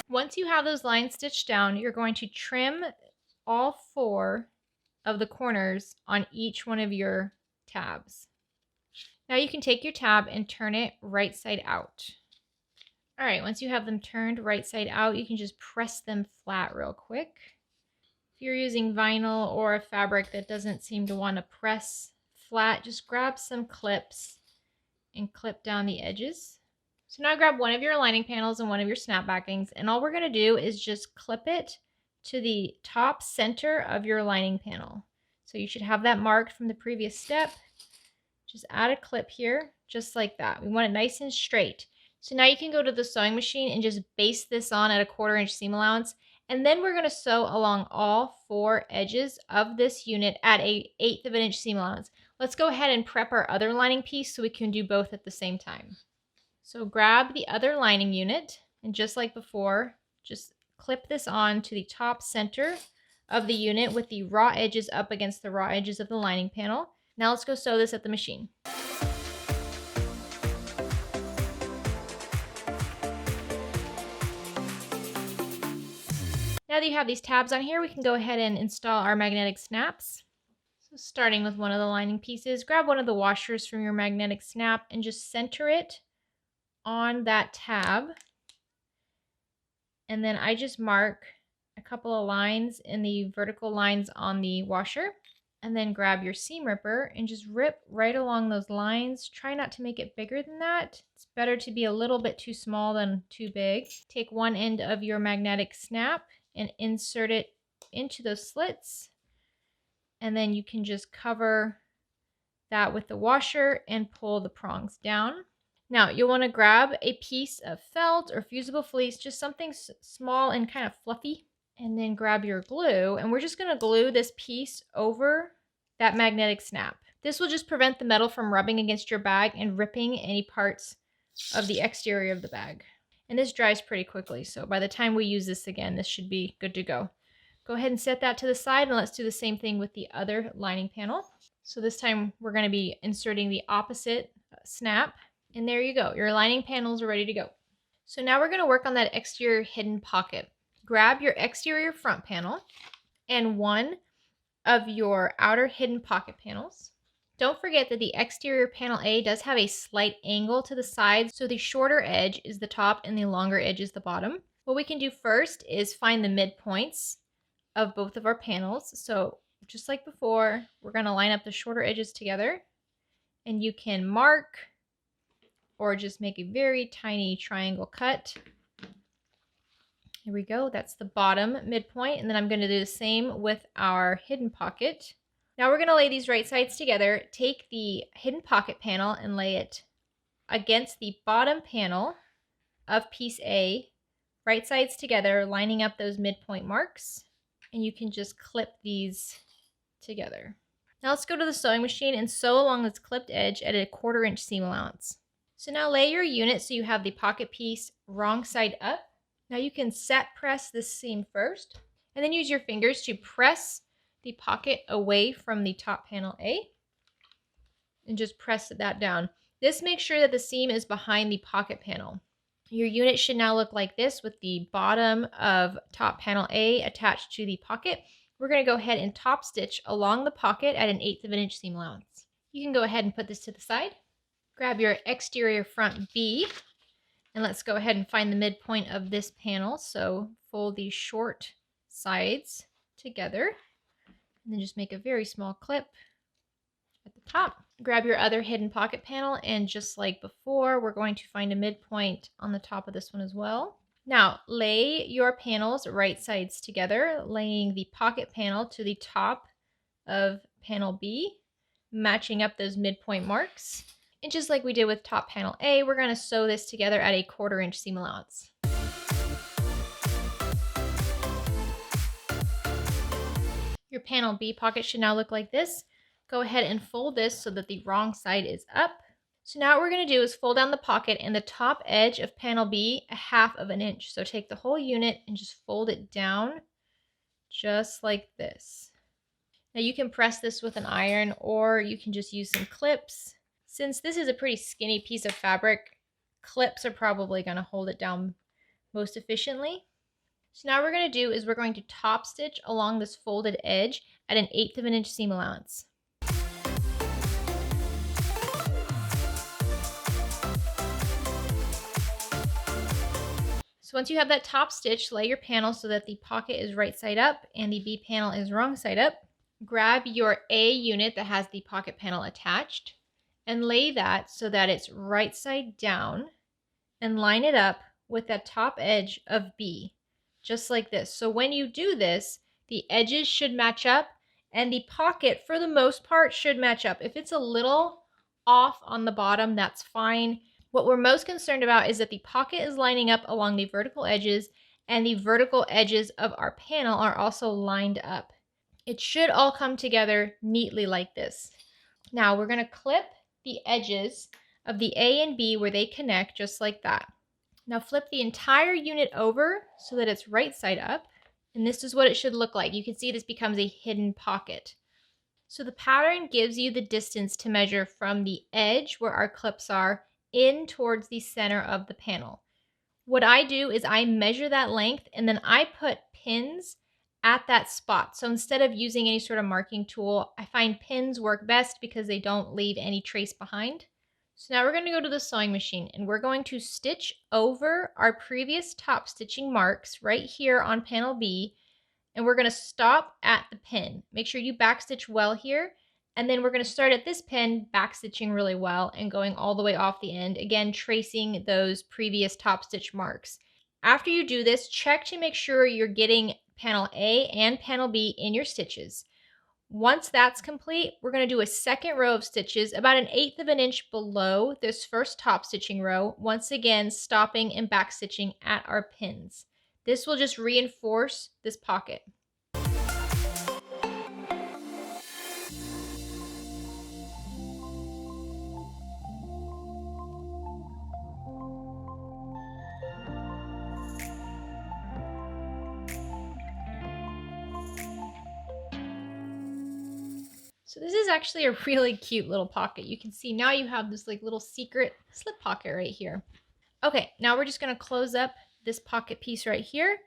Once you have those lines stitched down, you're going to trim all 4 of the corners on each one of your tabs. Now you can take your tab and turn it right side out. All right, once you have them turned right side out, you can just press them flat real quick. If you're using vinyl or a fabric that doesn't seem to want to press flat, just grab some clips and clip down the edges. So now grab one of your lining panels and one of your snap backings, and all we're going to do is just clip it to the top center of your lining panel. So you should have that marked from the previous step. Just add a clip here, just like that. We want it nice and straight. So now you can go to the sewing machine and just baste this on at a 1/4 inch seam allowance. And then we're going to sew along all 4 edges of this unit at a 1/8 of an inch seam allowance. Let's go ahead and prep our other lining piece so we can do both at the same time. So grab the other lining unit and just like before, just clip this on to the top center of the unit with the raw edges up against the raw edges of the lining panel. Now let's go sew this at the machine. Now that you have these tabs on here, we can go ahead and install our magnetic snaps. So starting with one of the lining pieces, grab one of the washers from your magnetic snap and just center it on that tab. And then I just mark a couple of lines in the vertical lines on the washer. And then grab your seam ripper and just rip right along those lines. Try not to make it bigger than that. It's better to be a little bit too small than too big. Take one end of your magnetic snap and insert it into those slits. And then you can just cover that with the washer and pull the prongs down. Now you'll want to grab a piece of felt or fusible fleece, just something small and kind of fluffy. And then grab your glue, and we're just going to glue this piece over that magnetic snap. This will just prevent the metal from rubbing against your bag and ripping any parts of the exterior of the bag. And this dries pretty quickly, so by the time we use this again, this should be good to go. Go ahead and set that to the side, and let's do the same thing with the other lining panel. So this time we're going to be inserting the opposite snap. And there you go. Your lining panels are ready to go. So now we're going to work on that exterior hidden pocket. Grab your exterior front panel and one of your outer hidden pocket panels. Don't forget that the exterior panel A does have a slight angle to the sides, so the shorter edge is the top and the longer edge is the bottom. What we can do first is find the midpoints of both of our panels. So just like before, we're going to line up the shorter edges together, and you can mark or just make a very tiny triangle cut. Here we go. That's the bottom midpoint. And then I'm going to do the same with our hidden pocket. Now we're going to lay these right sides together. Take the hidden pocket panel and lay it against the bottom panel of piece A, right sides together, lining up those midpoint marks. And you can just clip these together. Now let's go to the sewing machine and sew along this clipped edge at a 1/4 inch seam allowance. So now lay your unit so you have the pocket piece wrong side up. Now you can set press this seam first, and then use your fingers to press the pocket away from the top panel A, and just press that down. This makes sure that the seam is behind the pocket panel. Your unit should now look like this with the bottom of top panel A attached to the pocket. We're going to go ahead and top stitch along the pocket at an 1/8 of an inch seam allowance. You can go ahead and put this to the side. Grab your exterior front B, and let's go ahead and find the midpoint of this panel. So fold these short sides together, and then just make a very small clip at the top. Grab your other hidden pocket panel, and just like before, we're going to find a midpoint on the top of this one as well. Now, lay your panels right sides together, laying the pocket panel to the top of panel B, matching up those midpoint marks. And just like we did with top panel A, we're going to sew this together at a 1/4 inch seam allowance. Your panel B pocket should now look like this. Go ahead and fold this so that the wrong side is up. So now what we're going to do is fold down the pocket and the top edge of panel B 1/2 of an inch. So take the whole unit and just fold it down just like this. Now you can press this with an iron, or you can just use some clips. Since this is a pretty skinny piece of fabric, clips are probably going to hold it down most efficiently. So now what we're going to do is we're going to top stitch along this folded edge at an 1/8 of an inch seam allowance. So once you have that top stitch, lay your panel so that the pocket is right side up and the B panel is wrong side up. Grab your A unit that has the pocket panel attached and lay that so that it's right side down, and line it up with that top edge of B, just like this. So when you do this, the edges should match up and the pocket, for the most part, should match up. If it's a little off on the bottom, that's fine. What we're most concerned about is that the pocket is lining up along the vertical edges, and the vertical edges of our panel are also lined up. It should all come together neatly like this. Now we're going to clip the edges of the A and B where they connect, just like that. Now flip the entire unit over so that it's right side up, and this is what it should look like. You can see this becomes a hidden pocket. So the pattern gives you the distance to measure from the edge where our clips are in towards the center of the panel. What I do is I measure that length, and then I put pins at that spot. So instead of using any sort of marking tool, I find pins work best because they don't leave any trace behind. So now we're going to go to the sewing machine, and we're going to stitch over our previous top stitching marks right here on panel B, and we're going to stop at the pin. Make sure you backstitch well here, and then we're going to start at this pin, backstitching really well and going all the way off the end, again tracing those previous top stitch marks. After you do this, check to make sure you're getting panel A and panel B in your stitches. Once that's complete, we're going to do a second row of stitches about an 1/8 of an inch below this first top stitching row, once again stopping and back stitching at our pins. This will just reinforce this pocket. So this is actually a really cute little pocket. You can see now you have this like little secret slip pocket right here. Okay, now we're just gonna close up this pocket piece right here.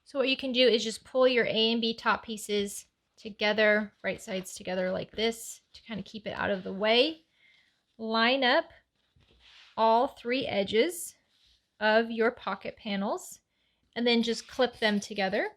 So what you can do is just pull your A and B top pieces together, right sides together like this to kind of keep it out of the way. Line up all 3 edges of your pocket panels and then just clip them together.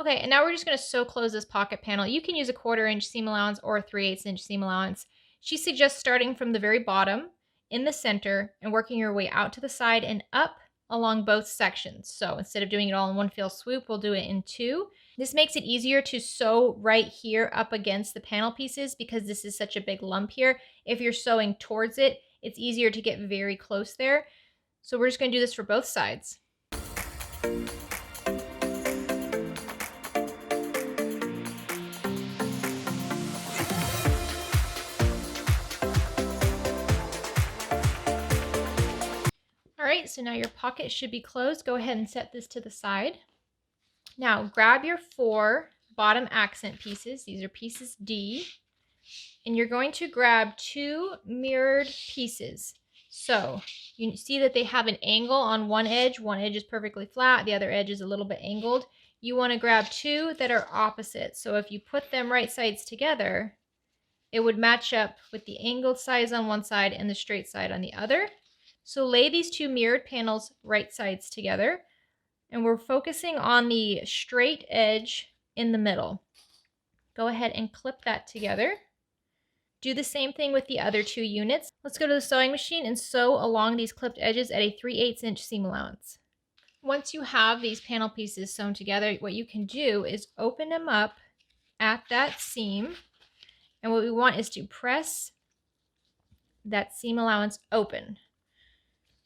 Okay, and now we're just going to sew close this pocket panel. You can use a 1/4 inch seam allowance or a 3/8 inch seam allowance. She suggests starting from the very bottom in the center and working your way out to the side and up along both sections. So instead of doing it all in one fell swoop, we'll do it in 2. This makes it easier to sew right here up against the panel pieces because this is such a big lump here. If you're sewing towards it, it's easier to get very close there. So we're just going to do this for both sides. All right, so now your pocket should be closed. Go ahead and set this to the side. Now grab your 4 bottom accent pieces. These are pieces D. And you're going to grab 2 mirrored pieces. So you see that they have an angle on one edge. One edge is perfectly flat. The other edge is a little bit angled. You want to grab 2 that are opposite. So if you put them right sides together, it would match up with the angled sides on one side and the straight side on the other. So lay these 2 mirrored panels right sides together, and we're focusing on the straight edge in the middle. Go ahead and clip that together. Do the same thing with the other 2 units. Let's go to the sewing machine and sew along these clipped edges at a 3/8 inch seam allowance. Once you have these panel pieces sewn together, what you can do is open them up at that seam, and what we want is to press that seam allowance open.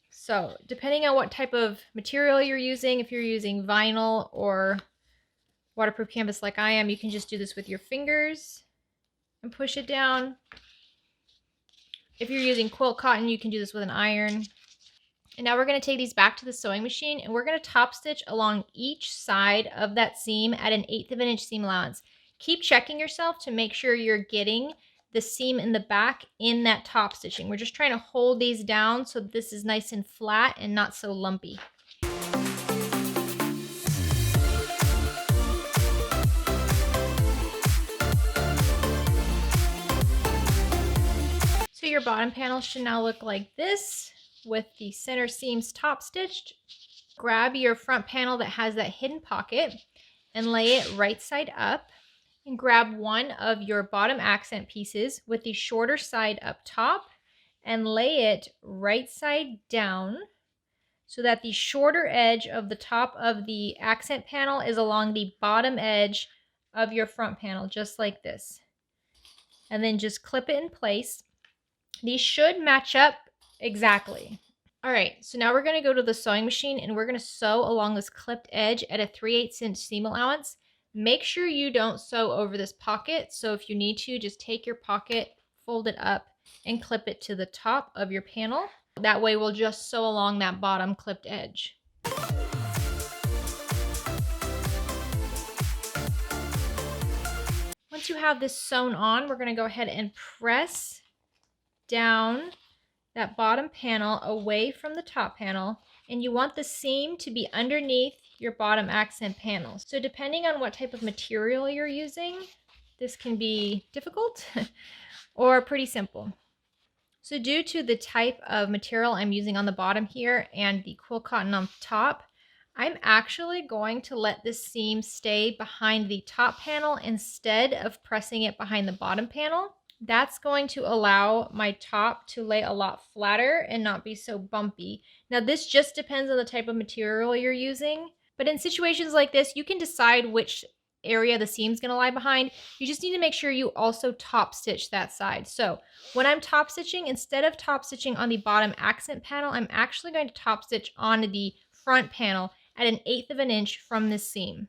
So depending on what type of material you're using, if you're using vinyl or waterproof canvas like I am, you can just do this with your fingers and push it down. If you're using quilt cotton, you can do this with an iron. And now we're going to take these back to the sewing machine and we're going to top stitch along each side of that seam at an 1/8 of an inch seam allowance. Keep checking yourself to make sure you're getting the seam in the back in that top stitching. We're just trying to hold these down so this is nice and flat and not so lumpy. So your bottom panel should now look like this with the center seams top stitched. Grab your front panel that has that hidden pocket and lay it right side up. And grab one of your bottom accent pieces with the shorter side up top and lay it right side down so that the shorter edge of the top of the accent panel is along the bottom edge of your front panel, just like this. And then just clip it in place. These should match up exactly. All right, so now we're going to go to the sewing machine and we're going to sew along this clipped edge at a 3/8 inch seam allowance. Make sure you don't sew over this pocket. So if you need to, just take your pocket, fold it up, and clip it to the top of your panel. That way we'll just sew along that bottom clipped edge. Once you have this sewn on, we're going to go ahead and press down that bottom panel away from the top panel, and you want the seam to be underneath your bottom accent panel. So depending on what type of material you're using, this can be difficult or pretty simple. So due to the type of material I'm using on the bottom here and the quilt cotton on top, I'm actually going to let this seam stay behind the top panel instead of pressing it behind the bottom panel. That's going to allow my top to lay a lot flatter and not be so bumpy. Now this just depends on the type of material you're using, but in situations like this, you can decide which area the seam's going to lie behind. You just need to make sure you also top stitch that side. So when I'm top stitching, instead of top stitching on the bottom accent panel, I'm actually going to top stitch on the front panel at an 1/8 of an inch from this seam.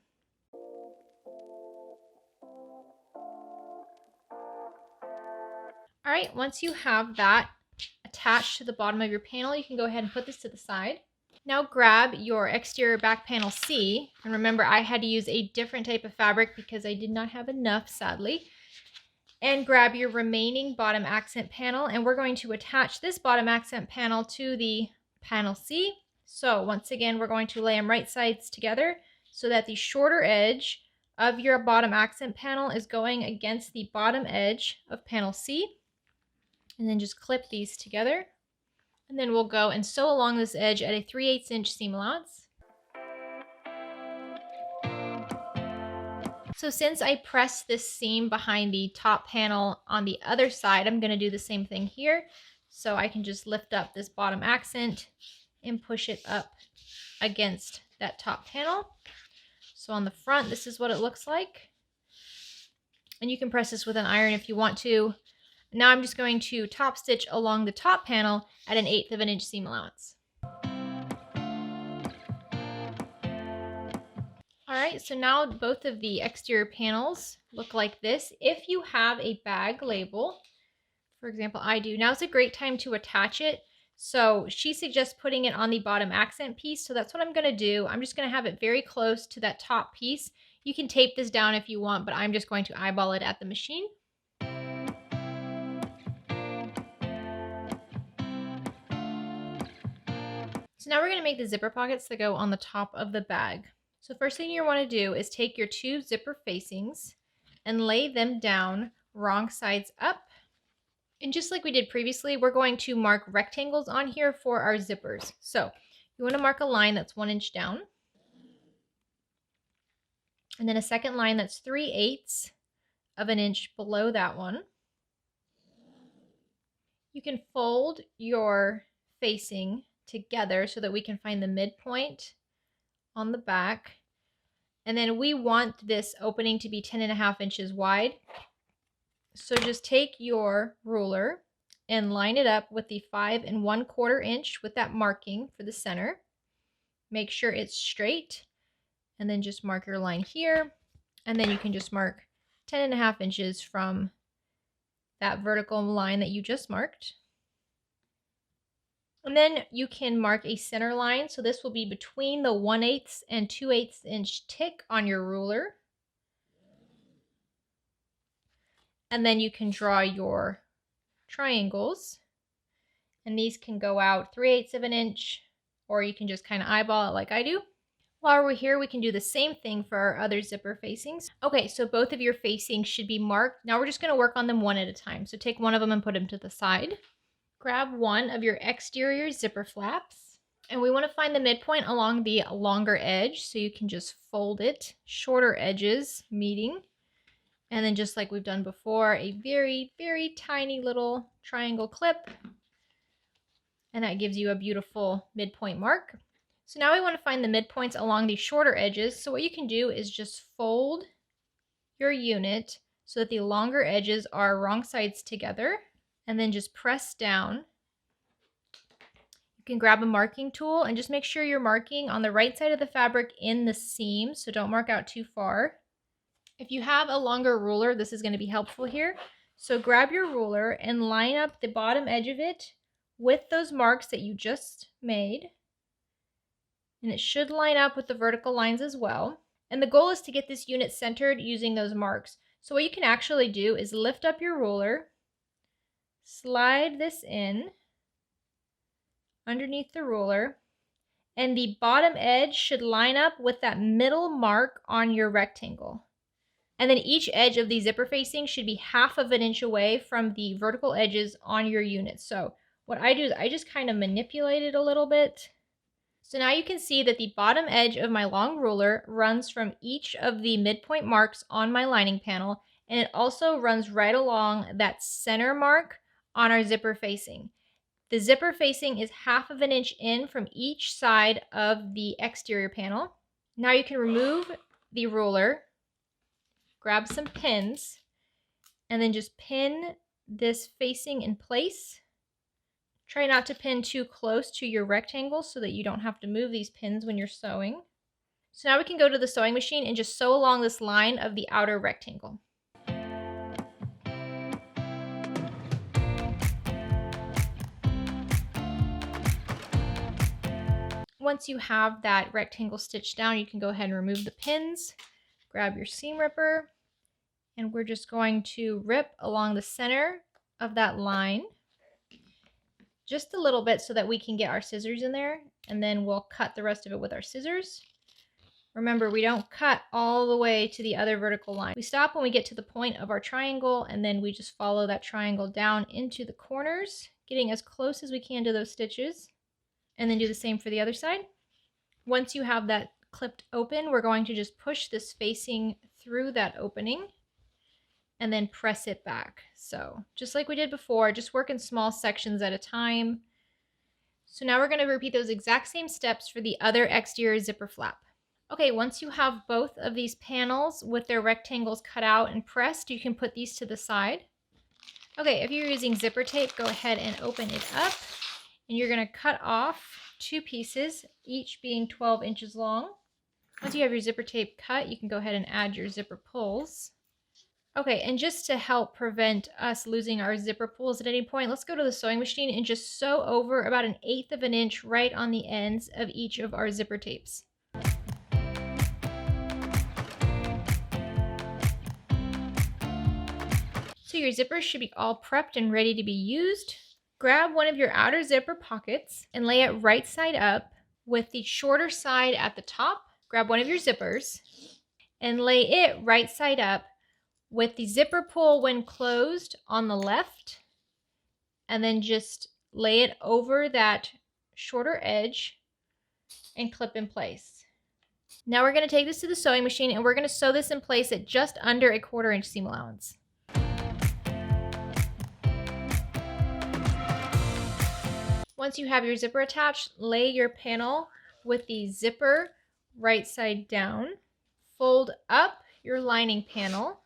All right, once you have that attached to the bottom of your panel, you can go ahead and put this to the side. Now grab your exterior back panel C, and remember I had to use a different type of fabric because I did not have enough, sadly. And grab your remaining bottom accent panel, and we're going to attach this bottom accent panel to the panel C. So once again, we're going to lay them right sides together so that the shorter edge of your bottom accent panel is going against the bottom edge of panel C. And then just clip these together. And then we'll go and sew along this edge at a 3/8 inch seam allowance. So since I pressed this seam behind the top panel on the other side, I'm going to do the same thing here. So I can just lift up this bottom accent and push it up against that top panel. So on the front, this is what it looks like. And you can press this with an iron if you want to. Now I'm just going to top stitch along the top panel at an 1/8 of an inch seam allowance. Alright, so now both of the exterior panels look like this. If you have a bag label, for example, I do, now's a great time to attach it. So she suggests putting it on the bottom accent piece, so that's what I'm going to do. I'm just going to have it very close to that top piece. You can tape this down if you want, but I'm just going to eyeball it at the machine. So now we're going to make the zipper pockets that go on the top of the bag. So first thing you want to do is take your 2 zipper facings and lay them down wrong sides up. And just like we did previously, we're going to mark rectangles on here for our zippers. So you want to mark a line that's 1 inch down. And then a second line that's 3/8 of an inch below that one. You can fold your facing together so that we can find the midpoint on the back. And then we want this opening to be 10.5 inches wide. So just take your ruler and line it up with the 5 1/4 inch with that marking for the center. Make sure it's straight, and then just mark your line here. And then you can just mark 10.5 inches from that vertical line that you just marked. And then you can mark a center line. So this will be between the 1/8 and 2/8 inch tick on your ruler. And then you can draw your triangles. And these can go out 3/8 of an inch, or you can just kind of eyeball it like I do. While we're here, we can do the same thing for our other zipper facings. Okay, so both of your facings should be marked. Now we're just going to work on them one at a time. So take one of them and put them to the side. Grab one of your exterior zipper flaps. And we want to find the midpoint along the longer edge. So you can just fold it, shorter edges meeting. And then just like we've done before, a very, very tiny little triangle clip. And that gives you a beautiful midpoint mark. So now we want to find the midpoints along the shorter edges. So what you can do is just fold your unit so that the longer edges are wrong sides together. And then just press down. You can grab a marking tool and just make sure you're marking on the right side of the fabric in the seam. So don't mark out too far. If you have a longer ruler, this is going to be helpful here. So grab your ruler and line up the bottom edge of it with those marks that you just made. And it should line up with the vertical lines as well. And the goal is to get this unit centered using those marks. So what you can actually do is lift up your ruler, slide this in underneath the ruler, and the bottom edge should line up with that middle mark on your rectangle. And then each edge of the zipper facing should be 1/2 of an inch away from the vertical edges on your unit. So what I do is I just kind of manipulate it a little bit. So now you can see that the bottom edge of my long ruler runs from each of the midpoint marks on my lining panel, and it also runs right along that center mark on our zipper facing. The zipper facing is 1/2 of an inch in from each side of the exterior panel. Now you can remove the ruler, grab some pins, and then just pin this facing in place. Try not to pin too close to your rectangle so that you don't have to move these pins when you're sewing. So now we can go to the sewing machine and just sew along this line of the outer rectangle. Once you have that rectangle stitched down, you can go ahead and remove the pins, grab your seam ripper, And we're just going to rip along the center of that line just a little bit so that we can get our scissors in there, and then we'll cut the rest of it with our scissors. Remember, we don't cut all the way to the other vertical line. We stop when we get to the point of our triangle, and then we just follow that triangle down into the corners, getting as close as we can to those stitches, and then do the same for the other side. Once you have that clipped open, we're going to just push this facing through that opening and then press it back. So just like we did before, just work in small sections at a time. So now we're going to repeat those exact same steps for the other exterior zipper flap. Okay, once you have both of these panels with their rectangles cut out and pressed, you can put these to the side. Okay, if you're using zipper tape, go ahead and open it up, and you're going to cut off 2 pieces, each being 12 inches long. Once you have your zipper tape cut, you can go ahead and add your zipper pulls. Okay, and just to help prevent us losing our zipper pulls at any point, let's go to the sewing machine and just sew over about 1/8 of an inch right on the ends of each of our zipper tapes. So your zippers should be all prepped and ready to be used. Grab one of your outer zipper pockets and lay it right side up with the shorter side at the top. Grab one of your zippers and lay it right side up with the zipper pull when closed on the left, and then just lay it over that shorter edge and clip in place. Now we're going to take this to the sewing machine and we're going to sew this in place at just under 1/4 inch seam allowance. Once you have your zipper attached, lay your panel with the zipper right side down. Fold up your lining panel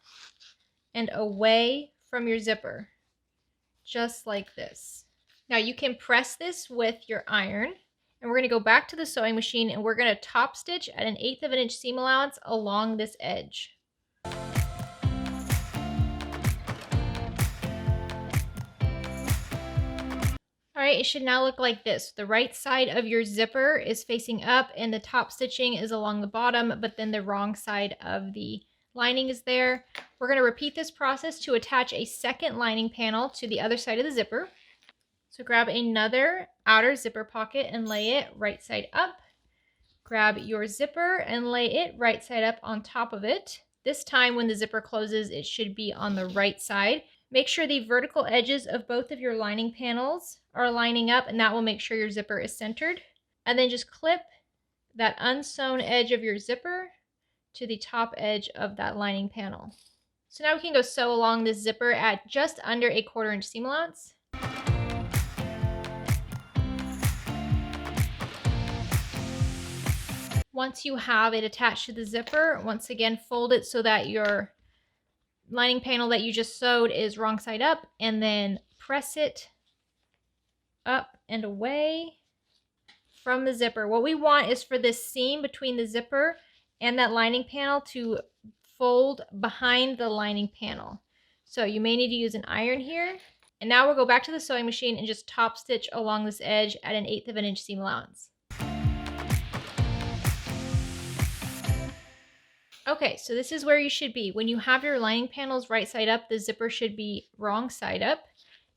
and away from your zipper, just like this. Now you can press this with your iron, and we're going to go back to the sewing machine and we're going to top stitch at 1/8 of an inch seam allowance along this edge. Alright, it should now look like this. The right side of your zipper is facing up and the top stitching is along the bottom, but then the wrong side of the lining is there. We're going to repeat this process to attach a second lining panel to the other side of the zipper. So grab another outer zipper pocket and lay it right side up. Grab your zipper and lay it right side up on top of it. This time when the zipper closes, it should be on the right side. Make sure the vertical edges of both of your lining panels are lining up, and that will make sure your zipper is centered. And then just clip that unsewn edge of your zipper to the top edge of that lining panel. So now we can go sew along this zipper at just under 1/4 inch seam allowance. Once you have it attached to the zipper, once again fold it so that your lining panel that you just sewed is wrong side up, and then press it up and away from the zipper. What we want is for this seam between the zipper and that lining panel to fold behind the lining panel. So you may need to use an iron here. And now we'll go back to the sewing machine and just top stitch along this edge at 1/8 of an inch seam allowance. Okay, so this is where you should be. When you have your lining panels right side up, the zipper should be wrong side up.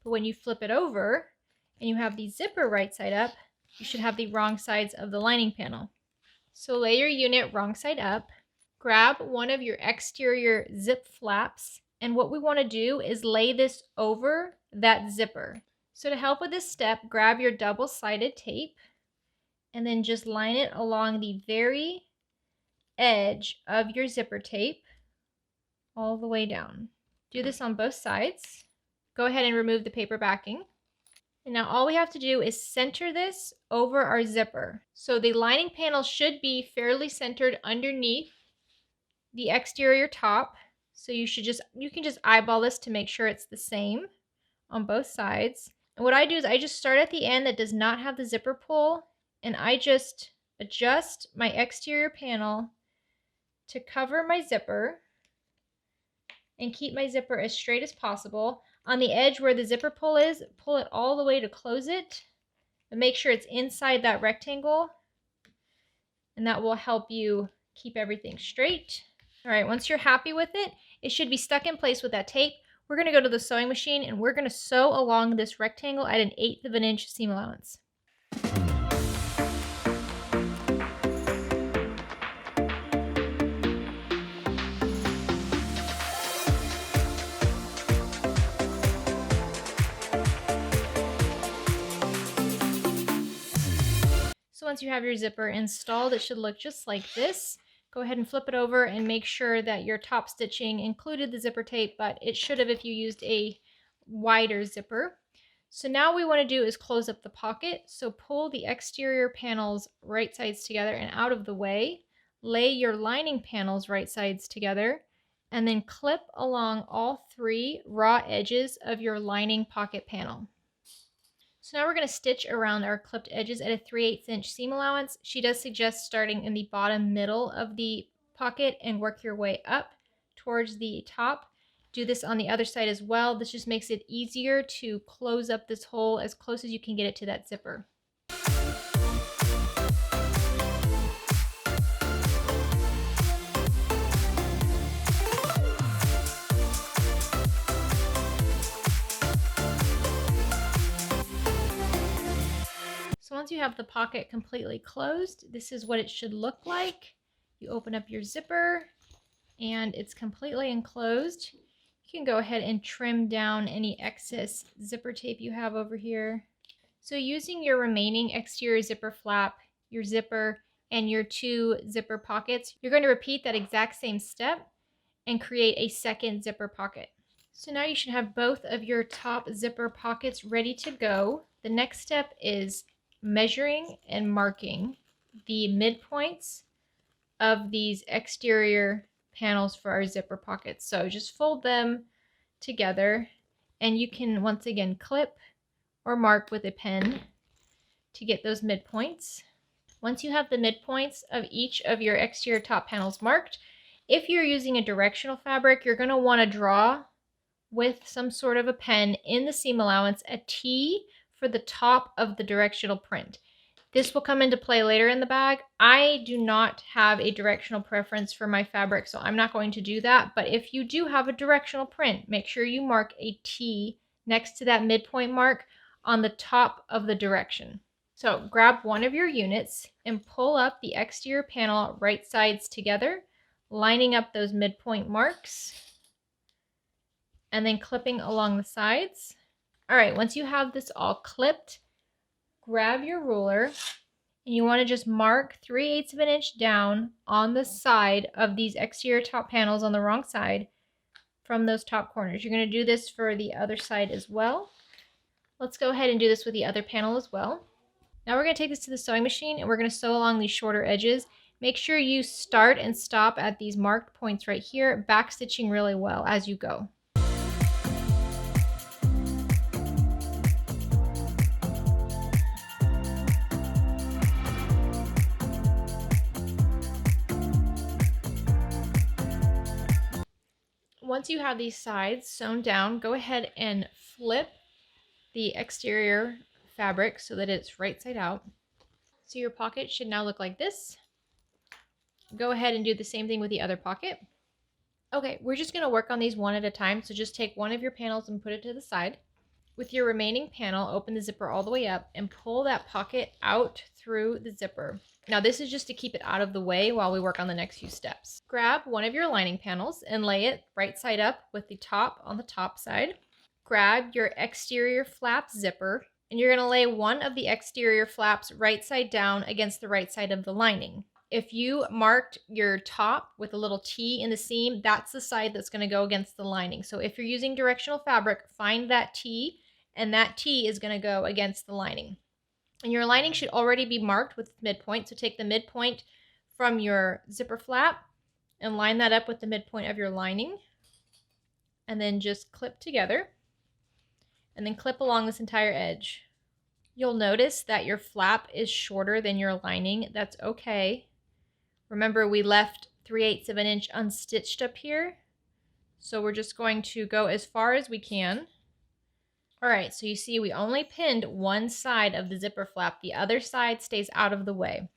But when you flip it over and you have the zipper right side up, you should have the wrong sides of the lining panel. So lay your unit wrong side up, grab one of your exterior zip flaps, and what we want to do is lay this over that zipper. So to help with this step, grab your double-sided tape and then just line it along the very edge of your zipper tape all the way down. Do this on both sides. Go ahead and remove the paper backing. And now all we have to do is center this over our zipper. So the lining panel should be fairly centered underneath the exterior top. So you can just eyeball this to make sure it's the same on both sides. And what I do is I just start at the end that does not have the zipper pull, and I just adjust my exterior panel to cover my zipper and keep my zipper as straight as possible. On the edge where the zipper pull is, pull it all the way to close it, and make sure it's inside that rectangle, and that will help you keep everything straight. All right, once you're happy with it, It should be stuck in place with that tape. We're going to go to the sewing machine and we're going to sew along this rectangle at 1/8 of an inch seam allowance. So once you have your zipper installed, it should look just like this. Go ahead and flip it over and make sure that your top stitching included the zipper tape, but it should have if you used a wider zipper. So now what we want to do is close up the pocket. So pull the exterior panels right sides together and out of the way. Lay your lining panels right sides together and then clip along all 3 raw edges of your lining pocket panel. So now we're going to stitch around our clipped edges at a 3/8 inch seam allowance. She does suggest starting in the bottom middle of the pocket and work your way up towards the top. Do this on the other side as well. This just makes it easier to close up this hole as close as you can get it to that zipper. So once you have the pocket completely closed, this is what it should look like. You open up your zipper and it's completely enclosed. You can go ahead and trim down any excess zipper tape you have over here. So using your remaining exterior zipper flap, your zipper, and your 2 zipper pockets, you're going to repeat that exact same step and create a second zipper pocket. So now you should have both of your top zipper pockets ready to go. The next step is measuring and marking the midpoints of these exterior panels for our zipper pockets. So just fold them together and you can once again clip or mark with a pen to get those midpoints. Once you have the midpoints of each of your exterior top panels marked, if you're using a directional fabric, you're going to want to draw with some sort of a pen in the seam allowance a T for the top of the directional print. This will come into play later in the bag. I do not have a directional preference for my fabric, so I'm not going to do that. But if you do have a directional print, make sure you mark a T next to that midpoint mark on the top of the direction. So grab one of your units and pull up the exterior panel right sides together, lining up those midpoint marks, and then clipping along the sides. All right, once you have this all clipped, grab your ruler and you want to just mark 3/8 of an inch down on the side of these exterior top panels on the wrong side from those top corners. You're going to do this for the other side as well. Let's go ahead and do this with the other panel as well. Now we're going to take this to the sewing machine and we're going to sew along these shorter edges. Make sure you start and stop at these marked points right here, back stitching really well as you go. Once you have these sides sewn down, go ahead and flip the exterior fabric so that it's right side out. So your pocket should now look like this. Go ahead and do the same thing with the other pocket. Okay, we're just going to work on these one at a time. So just take one of your panels and put it to the side. With your remaining panel, open the zipper all the way up and pull that pocket out through the zipper. Now this is just to keep it out of the way while we work on the next few steps. Grab one of your lining panels and lay it right side up with the top on the top side. Grab your exterior flap zipper and you're going to lay one of the exterior flaps right side down against the right side of the lining. If you marked your top with a little T in the seam, that's the side that's going to go against the lining. So if you're using directional fabric, find that T, and that T is going to go against the lining. And your lining should already be marked with midpoint. So take the midpoint from your zipper flap and line that up with the midpoint of your lining. And then just clip together. And then clip along this entire edge. You'll notice that your flap is shorter than your lining. That's okay. Remember, we left 3/8 of an inch unstitched up here. So we're just going to go as far as we can. All right, so you see we only pinned one side of the zipper flap. The other side stays out of the way.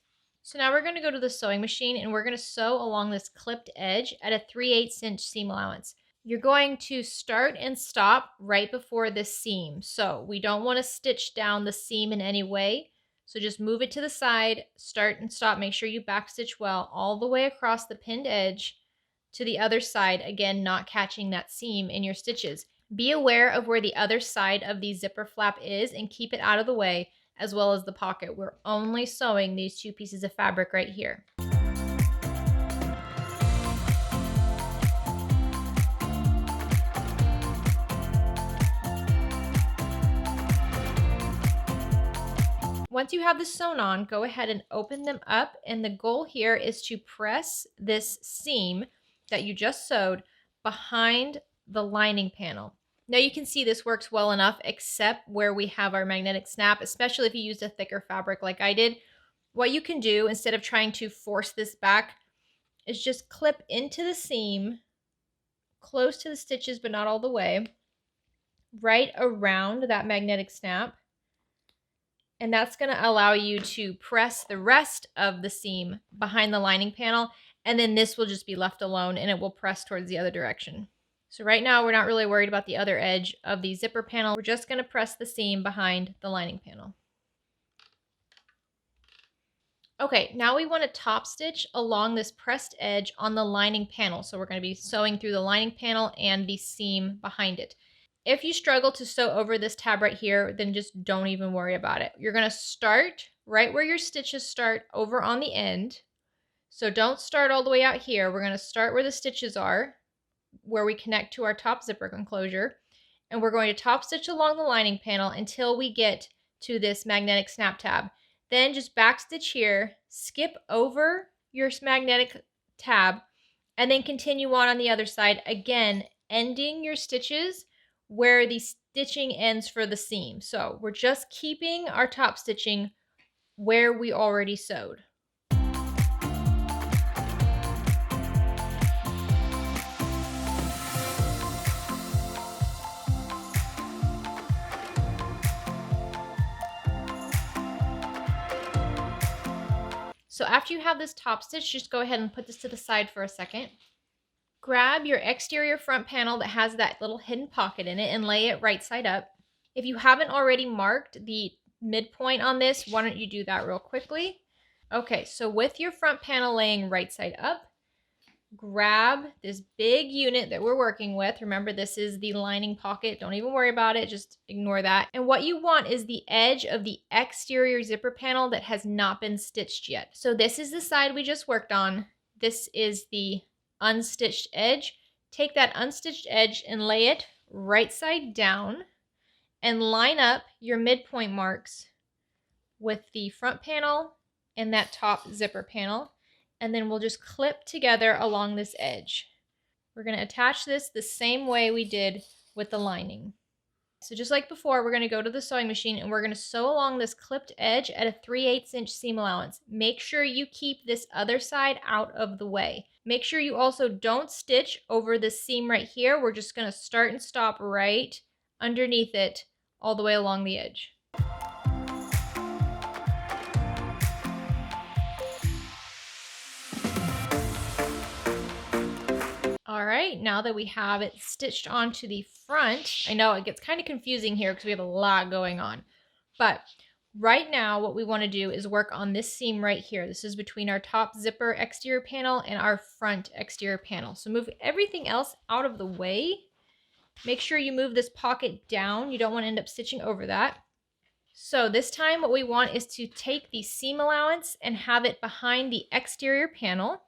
So now we're going to go to the sewing machine and we're going to sew along this clipped edge at a 3/8 inch seam allowance. You're going to start and stop right before this seam. So we don't want to stitch down the seam in any way. So just move it to the side, start and stop. Make sure you backstitch well all the way across the pinned edge to the other side, again, not catching that seam in your stitches. Be aware of where the other side of the zipper flap is and keep it out of the way, as well as the pocket. We're only sewing these two pieces of fabric right here. Once you have this sewn on, go ahead and open them up, and the goal here is to press this seam that you just sewed behind the lining panel. Now you can see this works well enough except where we have our magnetic snap, especially if you used a thicker fabric like I did. What you can do instead of trying to force this back is just clip into the seam, close to the stitches but not all the way, right around that magnetic snap. And that's going to allow you to press the rest of the seam behind the lining panel, and then this will just be left alone and it will press towards the other direction. So right now we're not really worried about the other edge of the zipper panel. We're just going to press the seam behind the lining panel. Okay, now we want to top stitch along this pressed edge on the lining panel. So we're going to be sewing through the lining panel and the seam behind it. If you struggle to sew over this tab right here, then just don't even worry about it. You're going to start right where your stitches start over on the end. So don't start all the way out here. We're going to start where the stitches are, where we connect to our top zipper enclosure. And we're going to top stitch along the lining panel until we get to this magnetic snap tab. Then just backstitch here, skip over your magnetic tab, and then continue on the other side, again, ending your stitches where the stitching ends for the seam. So we're just keeping our top stitching where we already sewed. So after you have this top stitch, just go ahead and put this to the side for a second. Grab your exterior front panel that has that little hidden pocket in it and lay it right side up. If you haven't already marked the midpoint on this, why don't you do that real quickly? Okay, so with your front panel laying right side up, grab this big unit that we're working with. Remember, this is the lining pocket. Don't even worry about it. Just ignore that. And what you want is the edge of the exterior zipper panel that has not been stitched yet. So this is the side we just worked on. This is the unstitched edge. Take that unstitched edge and lay it right side down and line up your midpoint marks with the front panel and that top zipper panel. And then we'll just clip together along this edge. We're going to attach this the same way we did with the lining. So just like before, we're going to go to the sewing machine and we're going to sew along this clipped edge at a 3/8 inch seam allowance. Make sure you keep this other side out of the way. Make sure you also don't stitch over this seam right here. We're just going to start and stop right underneath it all the way along the edge. All right, now that we have it stitched onto the front, I know it gets kind of confusing here because we have a lot going on. But right now, what we want to do is work on this seam right here. This is between our top zipper exterior panel and our front exterior panel. So move everything else out of the way. Make sure you move this pocket down. You don't want to end up stitching over that. So this time what we want is to take the seam allowance and have it behind the exterior panel.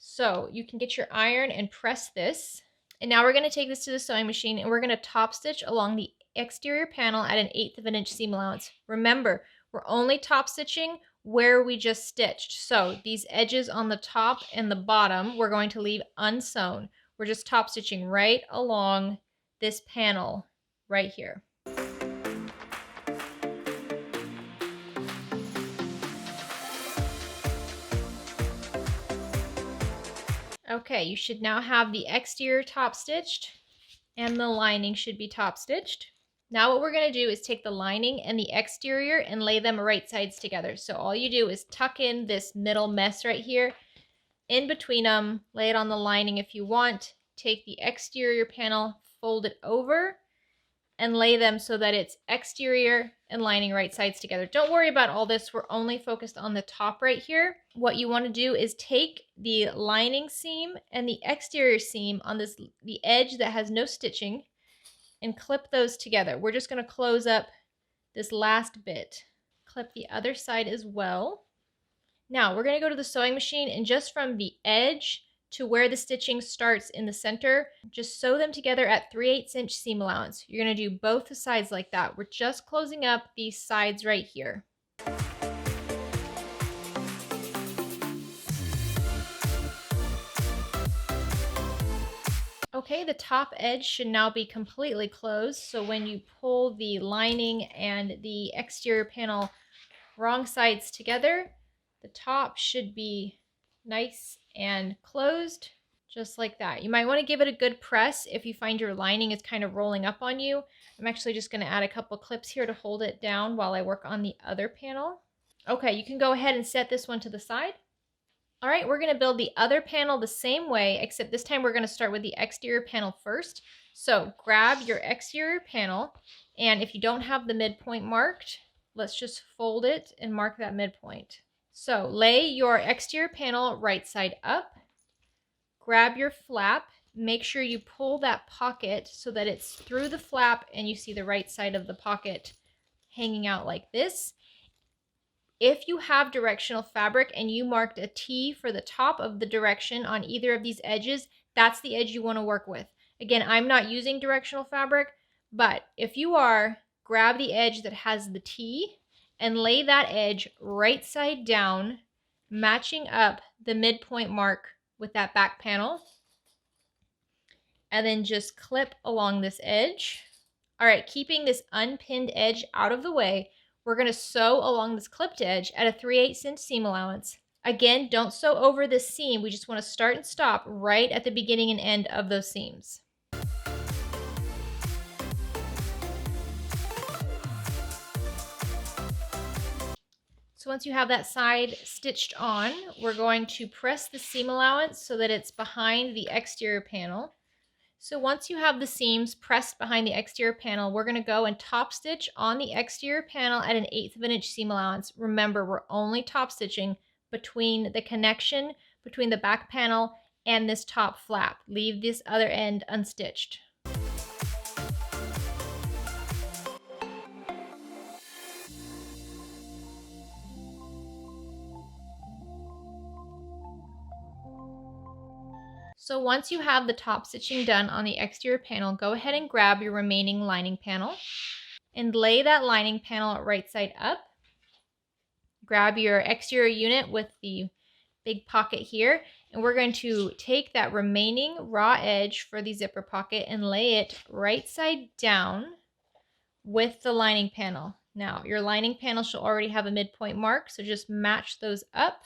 So you can get your iron and press this. And now we're going to take this to the sewing machine and we're going to top stitch along the exterior panel at 1/8 of an inch seam allowance. Remember, we're only top stitching where we just stitched. So these edges on the top and the bottom, we're going to leave unsewn. We're just top stitching right along this panel right here. Okay, you should now have the exterior top stitched and the lining should be top stitched. Now what we're going to do is take the lining and the exterior and lay them right sides together. So all you do is tuck in this middle mess right here in between them, lay it on the lining if you want, take the exterior panel, fold it over, and lay them so that it's exterior and lining right sides together. Don't worry about all this. We're only focused on the top right here. What you want to do is take the lining seam and the exterior seam on the edge that has no stitching and clip those together. We're just going to close up this last bit. Clip the other side as well. Now we're going to go to the sewing machine, and just from the edge to where the stitching starts in the center, just sew them together at 3/8 inch seam allowance. You're going to do both sides like that. We're just closing up these sides right here. Okay, the top edge should now be completely closed, so when you pull the lining and the exterior panel wrong sides together, the top should be nice and closed, just like that. You might want to give it a good press if you find your lining is kind of rolling up on you. I'm actually just going to add a couple clips here to hold it down while I work on the other panel. Okay, you can go ahead and set this one to the side. All right, we're going to build the other panel the same way, except this time we're going to start with the exterior panel first. So grab your exterior panel, and if you don't have the midpoint marked, let's just fold it and mark that midpoint. So lay your exterior panel right side up, grab your flap, make sure you pull that pocket so that it's through the flap and you see the right side of the pocket hanging out like this. If you have directional fabric and you marked a T for the top of the direction on either of these edges, that's the edge you want to work with. Again, I'm not using directional fabric, but if you are, grab the edge that has the T and lay that edge right side down, matching up the midpoint mark with that back panel. And then just clip along this edge. All right, keeping this unpinned edge out of the way, we're going to sew along this clipped edge at a 3/8 inch seam allowance. Again, don't sew over this seam. We just want to start and stop right at the beginning and end of those seams. So once you have that side stitched on, we're going to press the seam allowance so that it's behind the exterior panel. So once you have the seams pressed behind the exterior panel, we're going to go and top stitch on the exterior panel at 1/8 of an inch seam allowance. Remember, we're only top stitching between the connection between the back panel and this top flap. Leave this other end unstitched. So once you have the top stitching done on the exterior panel, go ahead and grab your remaining lining panel and lay that lining panel right side up. Grab your exterior unit with the big pocket here, and we're going to take that remaining raw edge for the zipper pocket and lay it right side down with the lining panel. Now, your lining panel should already have a midpoint mark, so just match those up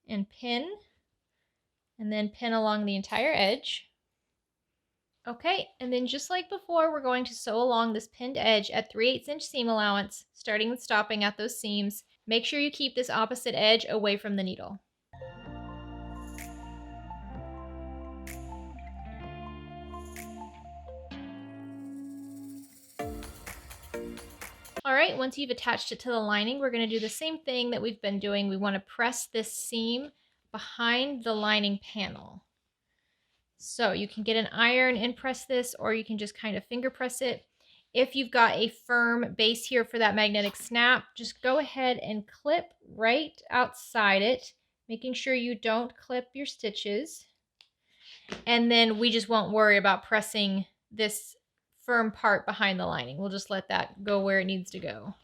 and pin. And then pin along the entire edge. Okay, and then just like before, we're going to sew along this pinned edge at 3/8 inch seam allowance, starting and stopping at those seams. Make sure you keep this opposite edge away from the needle. All right, once you've attached it to the lining, we're going to do the same thing that we've been doing. We want to press this seam behind the lining panel. So you can get an iron and press this, or you can just kind of finger press it. If you've got a firm base here for that magnetic snap, just go ahead and clip right outside it, making sure you don't clip your stitches. And then we just won't worry about pressing this firm part behind the lining. We'll just let that go where it needs to go.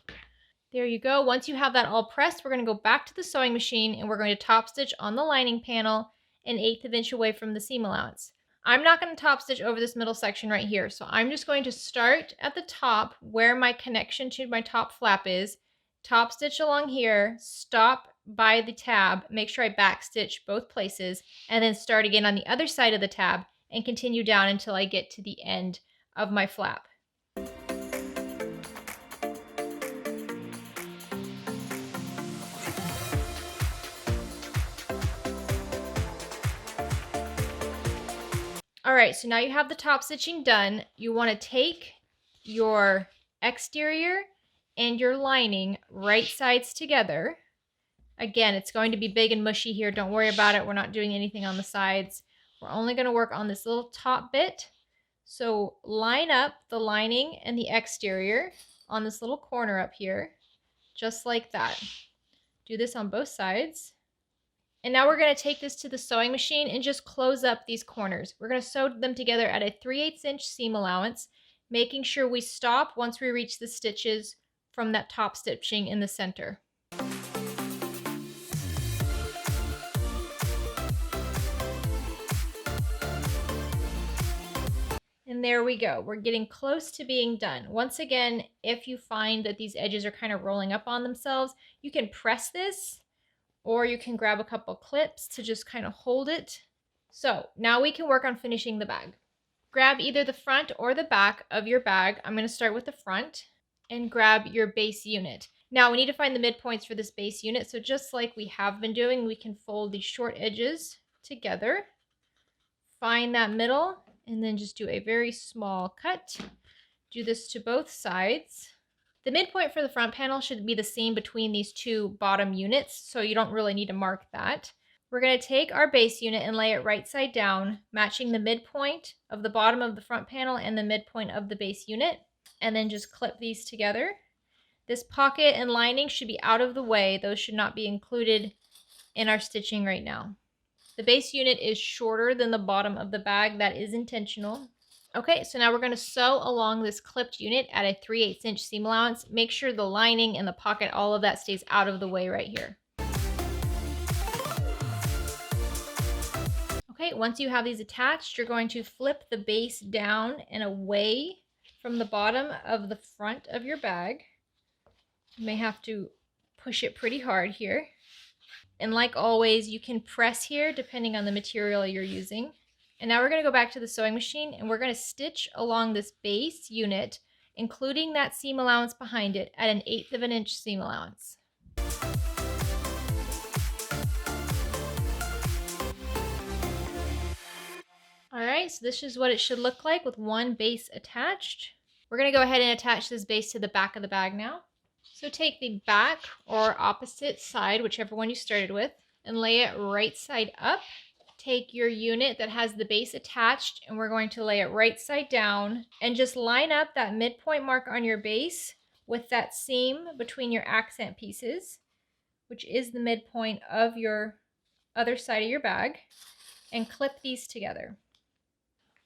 There you go. Once you have that all pressed, we're going to go back to the sewing machine and we're going to top stitch on the lining panel 1/8 of an inch away from the seam allowance. I'm not going to top stitch over this middle section right here, so I'm just going to start at the top where my connection to my top flap is, top stitch along here, stop by the tab, make sure I back stitch both places, and then start again on the other side of the tab and continue down until I get to the end of my flap. All right, so now you have the top stitching done. You want to take your exterior and your lining right sides together. Again, it's going to be big and mushy here. Don't worry about it. We're not doing anything on the sides. We're only going to work on this little top bit. So line up the lining and the exterior on this little corner up here, just like that. Do this on both sides. And now we're going to take this to the sewing machine and just close up these corners. We're going to sew them together at a 3/8 inch seam allowance, making sure we stop once we reach the stitches from that top stitching in the center. And there we go. We're getting close to being done. Once again, if you find that these edges are kind of rolling up on themselves, you can press this, or you can grab a couple clips to just kind of hold it. So now we can work on finishing the bag. Grab either the front or the back of your bag. I'm going to start with the front and grab your base unit. Now we need to find the midpoints for this base unit. So just like we have been doing, we can fold these short edges together, find that middle, and then just do a very small cut. Do this to both sides. The midpoint for the front panel should be the seam between these two bottom units, so you don't really need to mark that. We're going to take our base unit and lay it right side down, matching the midpoint of the bottom of the front panel and the midpoint of the base unit, and then just clip these together. This pocket and lining should be out of the way. Those should not be included in our stitching right now. The base unit is shorter than the bottom of the bag. That is intentional. Okay, so now we're going to sew along this clipped unit at a 3/8 inch seam allowance. Make sure the lining and the pocket, all of that stays out of the way right here. Okay, once you have these attached, you're going to flip the base down and away from the bottom of the front of your bag. You may have to push it pretty hard here. And like always, you can press here depending on the material you're using. And now we're going to go back to the sewing machine and we're going to stitch along this base unit, including that seam allowance behind it, at an 1/8 of an inch seam allowance. Alright, so this is what it should look like with one base attached. We're going to go ahead and attach this base to the back of the bag now. So take the back or opposite side, whichever one you started with, and lay it right side up. Take your unit that has the base attached and we're going to lay it right side down and just line up that midpoint mark on your base with that seam between your accent pieces, which is the midpoint of your other side of your bag, and clip these together.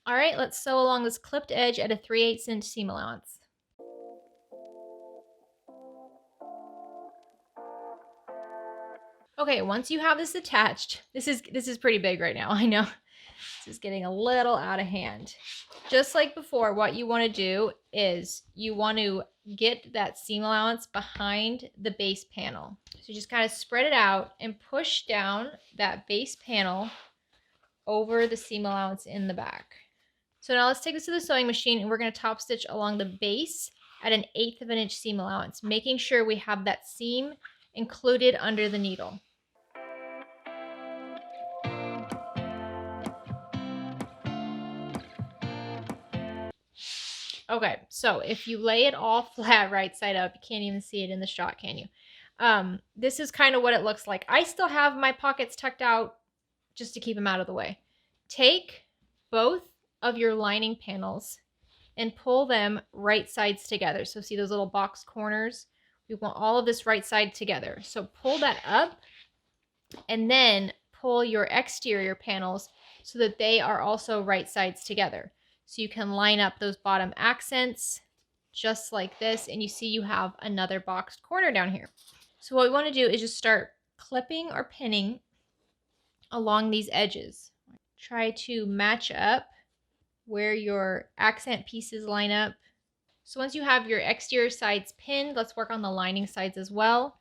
All right, let's sew along this clipped edge at a 3/8 inch seam allowance. Okay, once you have this attached, this is pretty big right now, I know. This is getting a little out of hand. Just like before, what you want to do is you want to get that seam allowance behind the base panel. So just kind of spread it out and push down that base panel over the seam allowance in the back. So now let's take this to the sewing machine and we're going to top stitch along the base at an 1/8 of an inch seam allowance, making sure we have that seam included under the needle. Okay, so if you lay it all flat right side up, you can't even see it in the shot, can you? This is kind of what it looks like. I still have my pockets tucked out just to keep them out of the way. Take both of your lining panels and pull them right sides together. So see those little box corners? We want all of this right side together. So pull that up and then pull your exterior panels so that they are also right sides together. So you can line up those bottom accents just like this, and you see you have another boxed corner down here. So what we want to do is just start clipping or pinning along these edges. Try to match up where your accent pieces line up. So once you have your exterior sides pinned, let's work on the lining sides as well.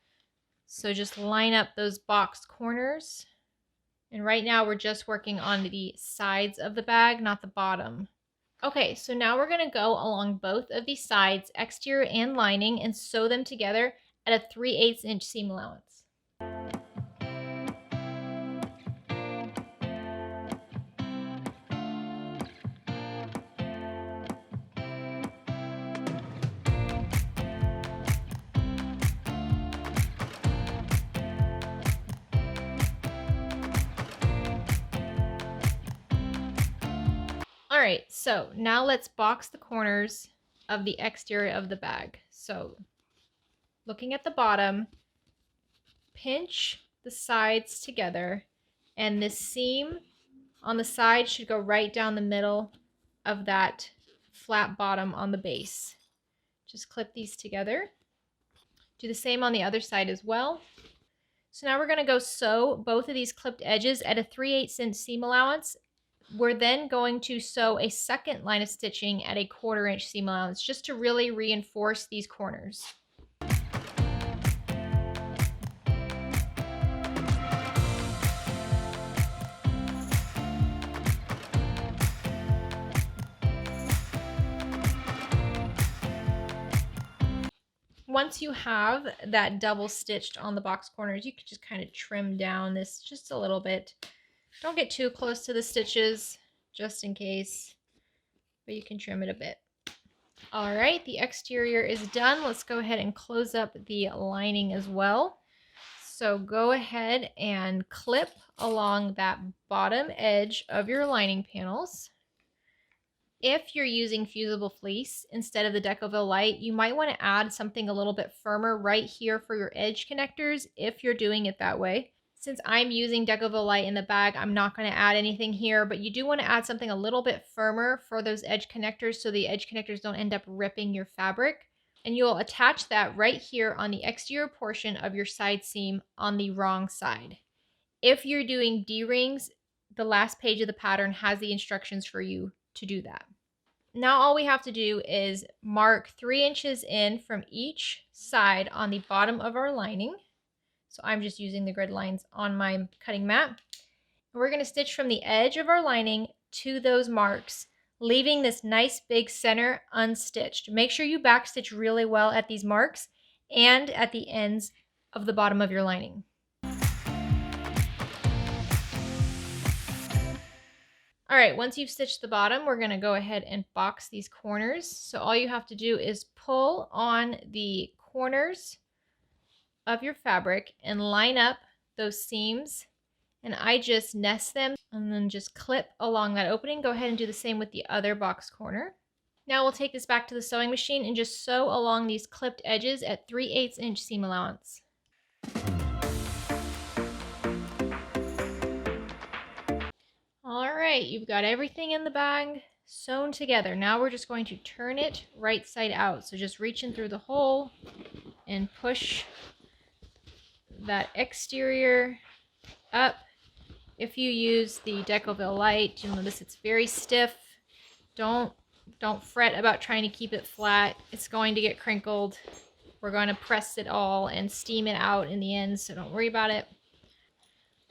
So just line up those boxed corners. And right now we're just working on the sides of the bag, not the bottom. Okay, so now we're going to go along both of these sides, exterior and lining, and sew them together at a 3/8 inch seam allowance. So now let's box the corners of the exterior of the bag. So looking at the bottom, pinch the sides together, and this seam on the side should go right down the middle of that flat bottom on the base. Just clip these together. Do the same on the other side as well. So now we're going to go sew both of these clipped edges at a 3/8 inch seam allowance. We're then going to sew a second line of stitching at a 1/4 inch seam allowance just to really reinforce these corners. Once you have that double stitched on the box corners, you can just kind of trim down this just a little bit. Don't get too close to the stitches, just in case, but you can trim it a bit. All right, the exterior is done. Let's go ahead and close up the lining as well. So go ahead and clip along that bottom edge of your lining panels. If you're using fusible fleece instead of the Decoville Light, you might want to add something a little bit firmer right here for your edge connectors if you're doing it that way. Since I'm using Decoville Light in the bag, I'm not going to add anything here, but you do want to add something a little bit firmer for those edge connectors so the edge connectors don't end up ripping your fabric. And you'll attach that right here on the exterior portion of your side seam on the wrong side. If you're doing D-rings, the last page of the pattern has the instructions for you to do that. Now all we have to do is mark 3 inches in from each side on the bottom of our lining. So I'm just using the grid lines on my cutting mat. We're going to stitch from the edge of our lining to those marks, leaving this nice big center unstitched. Make sure you backstitch really well at these marks and at the ends of the bottom of your lining. All right, once you've stitched the bottom, we're going to go ahead and box these corners. So all you have to do is pull on the corners of your fabric and line up those seams. And I just nest them and then just clip along that opening. Go ahead and do the same with the other box corner. Now we'll take this back to the sewing machine and just sew along these clipped edges at 3/8 inch seam allowance. All right, you've got everything in the bag sewn together. Now we're just going to turn it right side out. So just reach in through the hole and push that exterior up. If you use the Decoville Light, you'll notice it's very stiff. Don't fret about trying to keep it flat. It's going to get crinkled. We're going to press it all and steam it out in the end, so don't worry about it.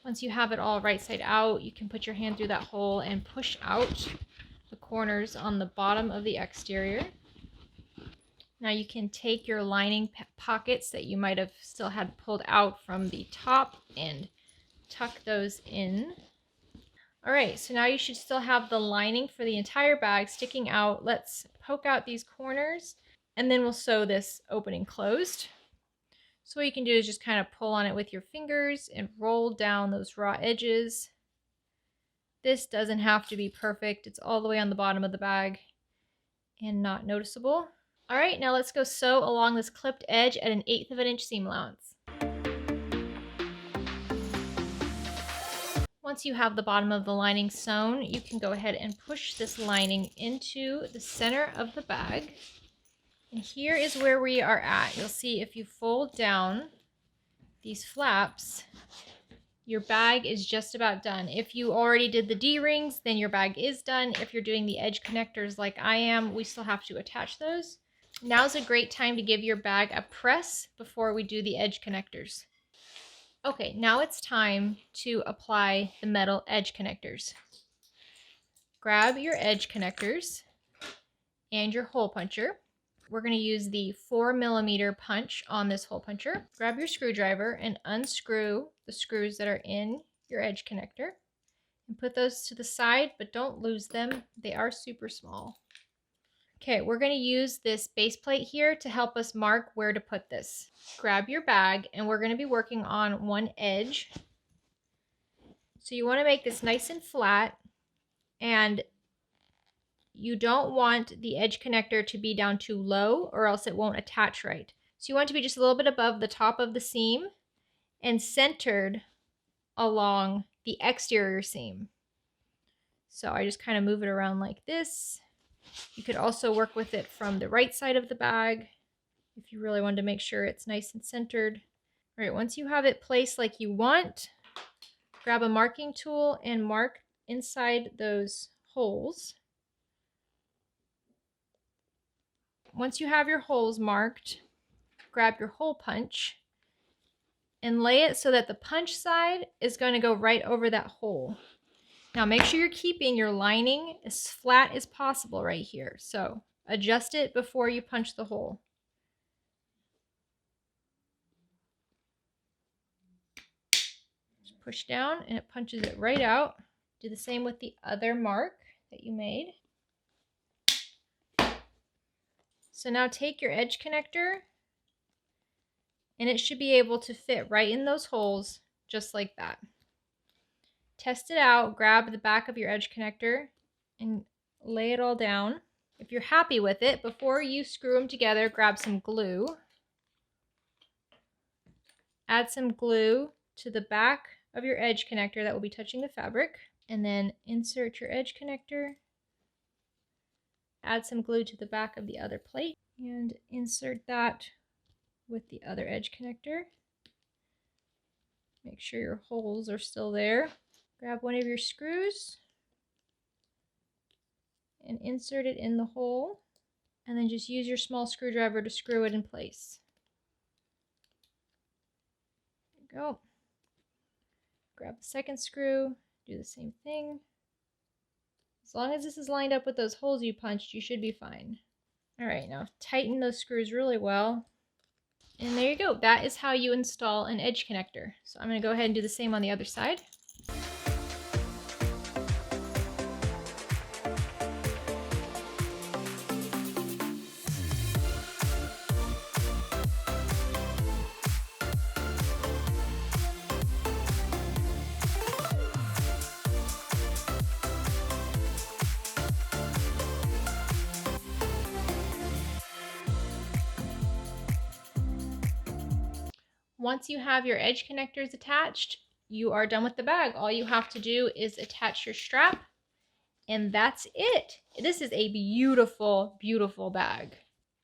Once you have it all right side out, you can put your hand through that hole and push out the corners on the bottom of the exterior. Now you can take your lining pockets that you might have still had pulled out from the top and tuck those in. All right, so now you should still have the lining for the entire bag sticking out. Let's poke out these corners and then we'll sew this opening closed. So what you can do is just kind of pull on it with your fingers and roll down those raw edges. This doesn't have to be perfect. It's all the way on the bottom of the bag and not noticeable. All right, now let's go sew along this clipped edge at an 1/8 of an inch seam allowance. Once you have the bottom of the lining sewn, you can go ahead and push this lining into the center of the bag. And here is where we are at. You'll see if you fold down these flaps, your bag is just about done. If you already did the D-rings, then your bag is done. If you're doing the edge connectors like I am, we still have to attach those. Now's a great time to give your bag a press before we do the edge connectors. Okay, now it's time to apply the metal edge connectors. Grab your edge connectors and your hole puncher. We're going to use the 4mm punch on this hole puncher. Grab your screwdriver and unscrew the screws that are in your edge connector. And put those to the side, but don't lose them. They are super small. Okay, we're going to use this base plate here to help us mark where to put this. Grab your bag and we're going to be working on one edge. So you want to make this nice and flat, and you don't want the edge connector to be down too low or else it won't attach right. So you want it to be just a little bit above the top of the seam and centered along the exterior seam. So I just kind of move it around like this. You could also work with it from the right side of the bag if you really wanted to make sure it's nice and centered. All right, once you have it placed like you want, grab a marking tool and mark inside those holes. Once you have your holes marked, grab your hole punch and lay it so that the punch side is going to go right over that hole. Now make sure you're keeping your lining as flat as possible right here. So adjust it before you punch the hole. Just push down and it punches it right out. Do the same with the other mark that you made. So now take your edge connector and it should be able to fit right in those holes just like that. Test it out, grab the back of your edge connector and lay it all down. If you're happy with it, before you screw them together, grab some glue. Add some glue to the back of your edge connector that will be touching the fabric, and then insert your edge connector. Add some glue to the back of the other plate and insert that with the other edge connector. Make sure your holes are still there. Grab one of your screws and insert it in the hole, and then just use your small screwdriver to screw it in place. There you go. Grab the second screw, do the same thing. As long as this is lined up with those holes you punched, you should be fine. All right, now tighten those screws really well. And there you go. That is how you install an edge connector. So I'm going to go ahead and do the same on the other side. Once you have your edge connectors attached, you are done with the bag. All you have to do is attach your strap, and that's it. This is a beautiful, beautiful bag.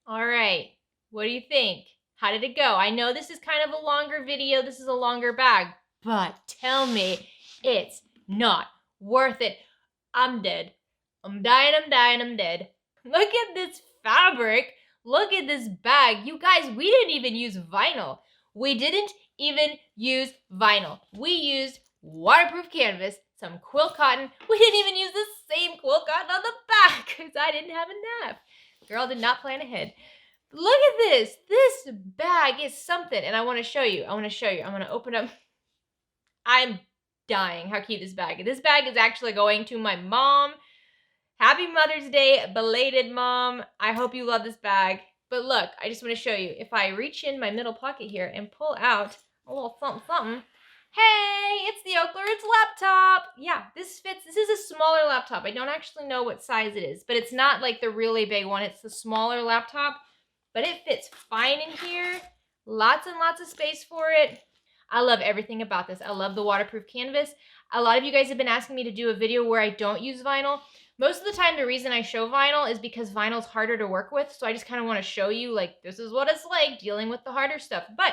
All right, what do you think? How did it go? I know this is kind of a longer video. This is a longer bag, but tell me it's not worth it. I'm dead. I'm dying, I'm dying, I'm dead. Look at this fabric. Look at this bag. You guys, we didn't even use vinyl. We didn't even use vinyl. We used waterproof canvas, some quilt cotton. We didn't even use the same quilt cotton on the back because I didn't have enough. Girl did not plan ahead. Look at this. This bag is something, and I want to show you. I'm going to open up. I'm dying how cute this bag is. This bag is actually going to my mom. Happy Mother's Day, belated mom. I hope you love this bag. But look, I just want to show you. If I reach in my middle pocket here and pull out a little something, something. Hey, it's the OklaRoots laptop. Yeah, this fits. This is a smaller laptop. I don't actually know what size it is, but it's not like the really big one. It's the smaller laptop, but it fits fine in here. Lots and lots of space for it. I love everything about this. I love the waterproof canvas. A lot of you guys have been asking me to do a video where I don't use vinyl. Most of the time, the reason I show vinyl is because vinyl is harder to work with. So I just kind of want to show you, like, this is what it's like dealing with the harder stuff. But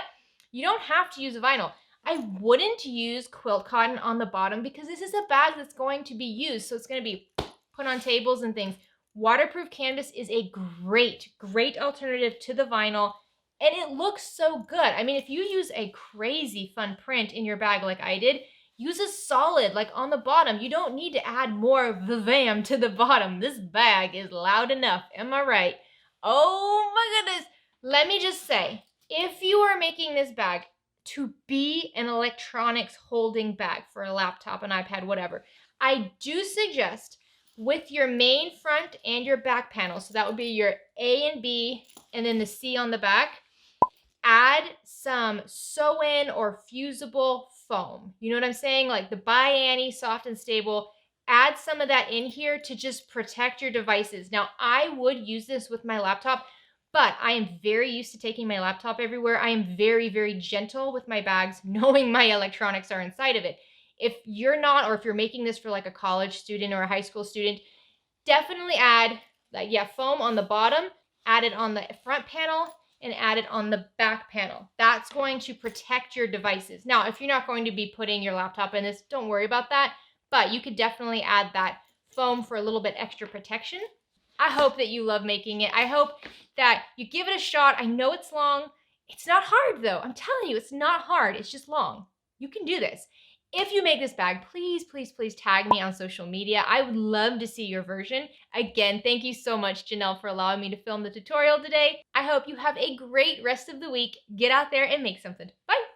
you don't have to use vinyl. I wouldn't use quilt cotton on the bottom because this is a bag that's going to be used. So it's going to be put on tables and things. Waterproof canvas is a great, great alternative to the vinyl. And it looks so good. I mean, if you use a crazy fun print in your bag like I did, use a solid, like on the bottom. You don't need to add more Vivam to the bottom. This bag is loud enough. Am I right? Oh my goodness. Let me just say, if you are making this bag to be an electronics holding bag for a laptop, an iPad, whatever, I do suggest with your main front and your back panel, so that would be your A and B and then the C on the back, add some sew-in or fusible foam. You know what I'm saying? Like the By Annie Soft and Stable. add some of that in here to just protect your devices. Now, I would use this with my laptop, but I am very used to taking my laptop everywhere. I am very, very gentle with my bags, knowing my electronics are inside of it. If you're not, or if you're making this for like a college student or a high school student, definitely add foam on the bottom, add it on the front panel, and add it on the back panel. That's going to protect your devices. Now, if you're not going to be putting your laptop in this, don't worry about that, but you could definitely add that foam for a little bit extra protection. I hope that you love making it. I hope that you give it a shot. I know it's long. It's not hard though. I'm telling you, it's not hard. It's just long. You can do this. If you make this bag, please, please, please tag me on social media. I would love to see your version. Again, thank you so much, Janelle, for allowing me to film the tutorial today. I hope you have a great rest of the week. Get out there and make something. Bye.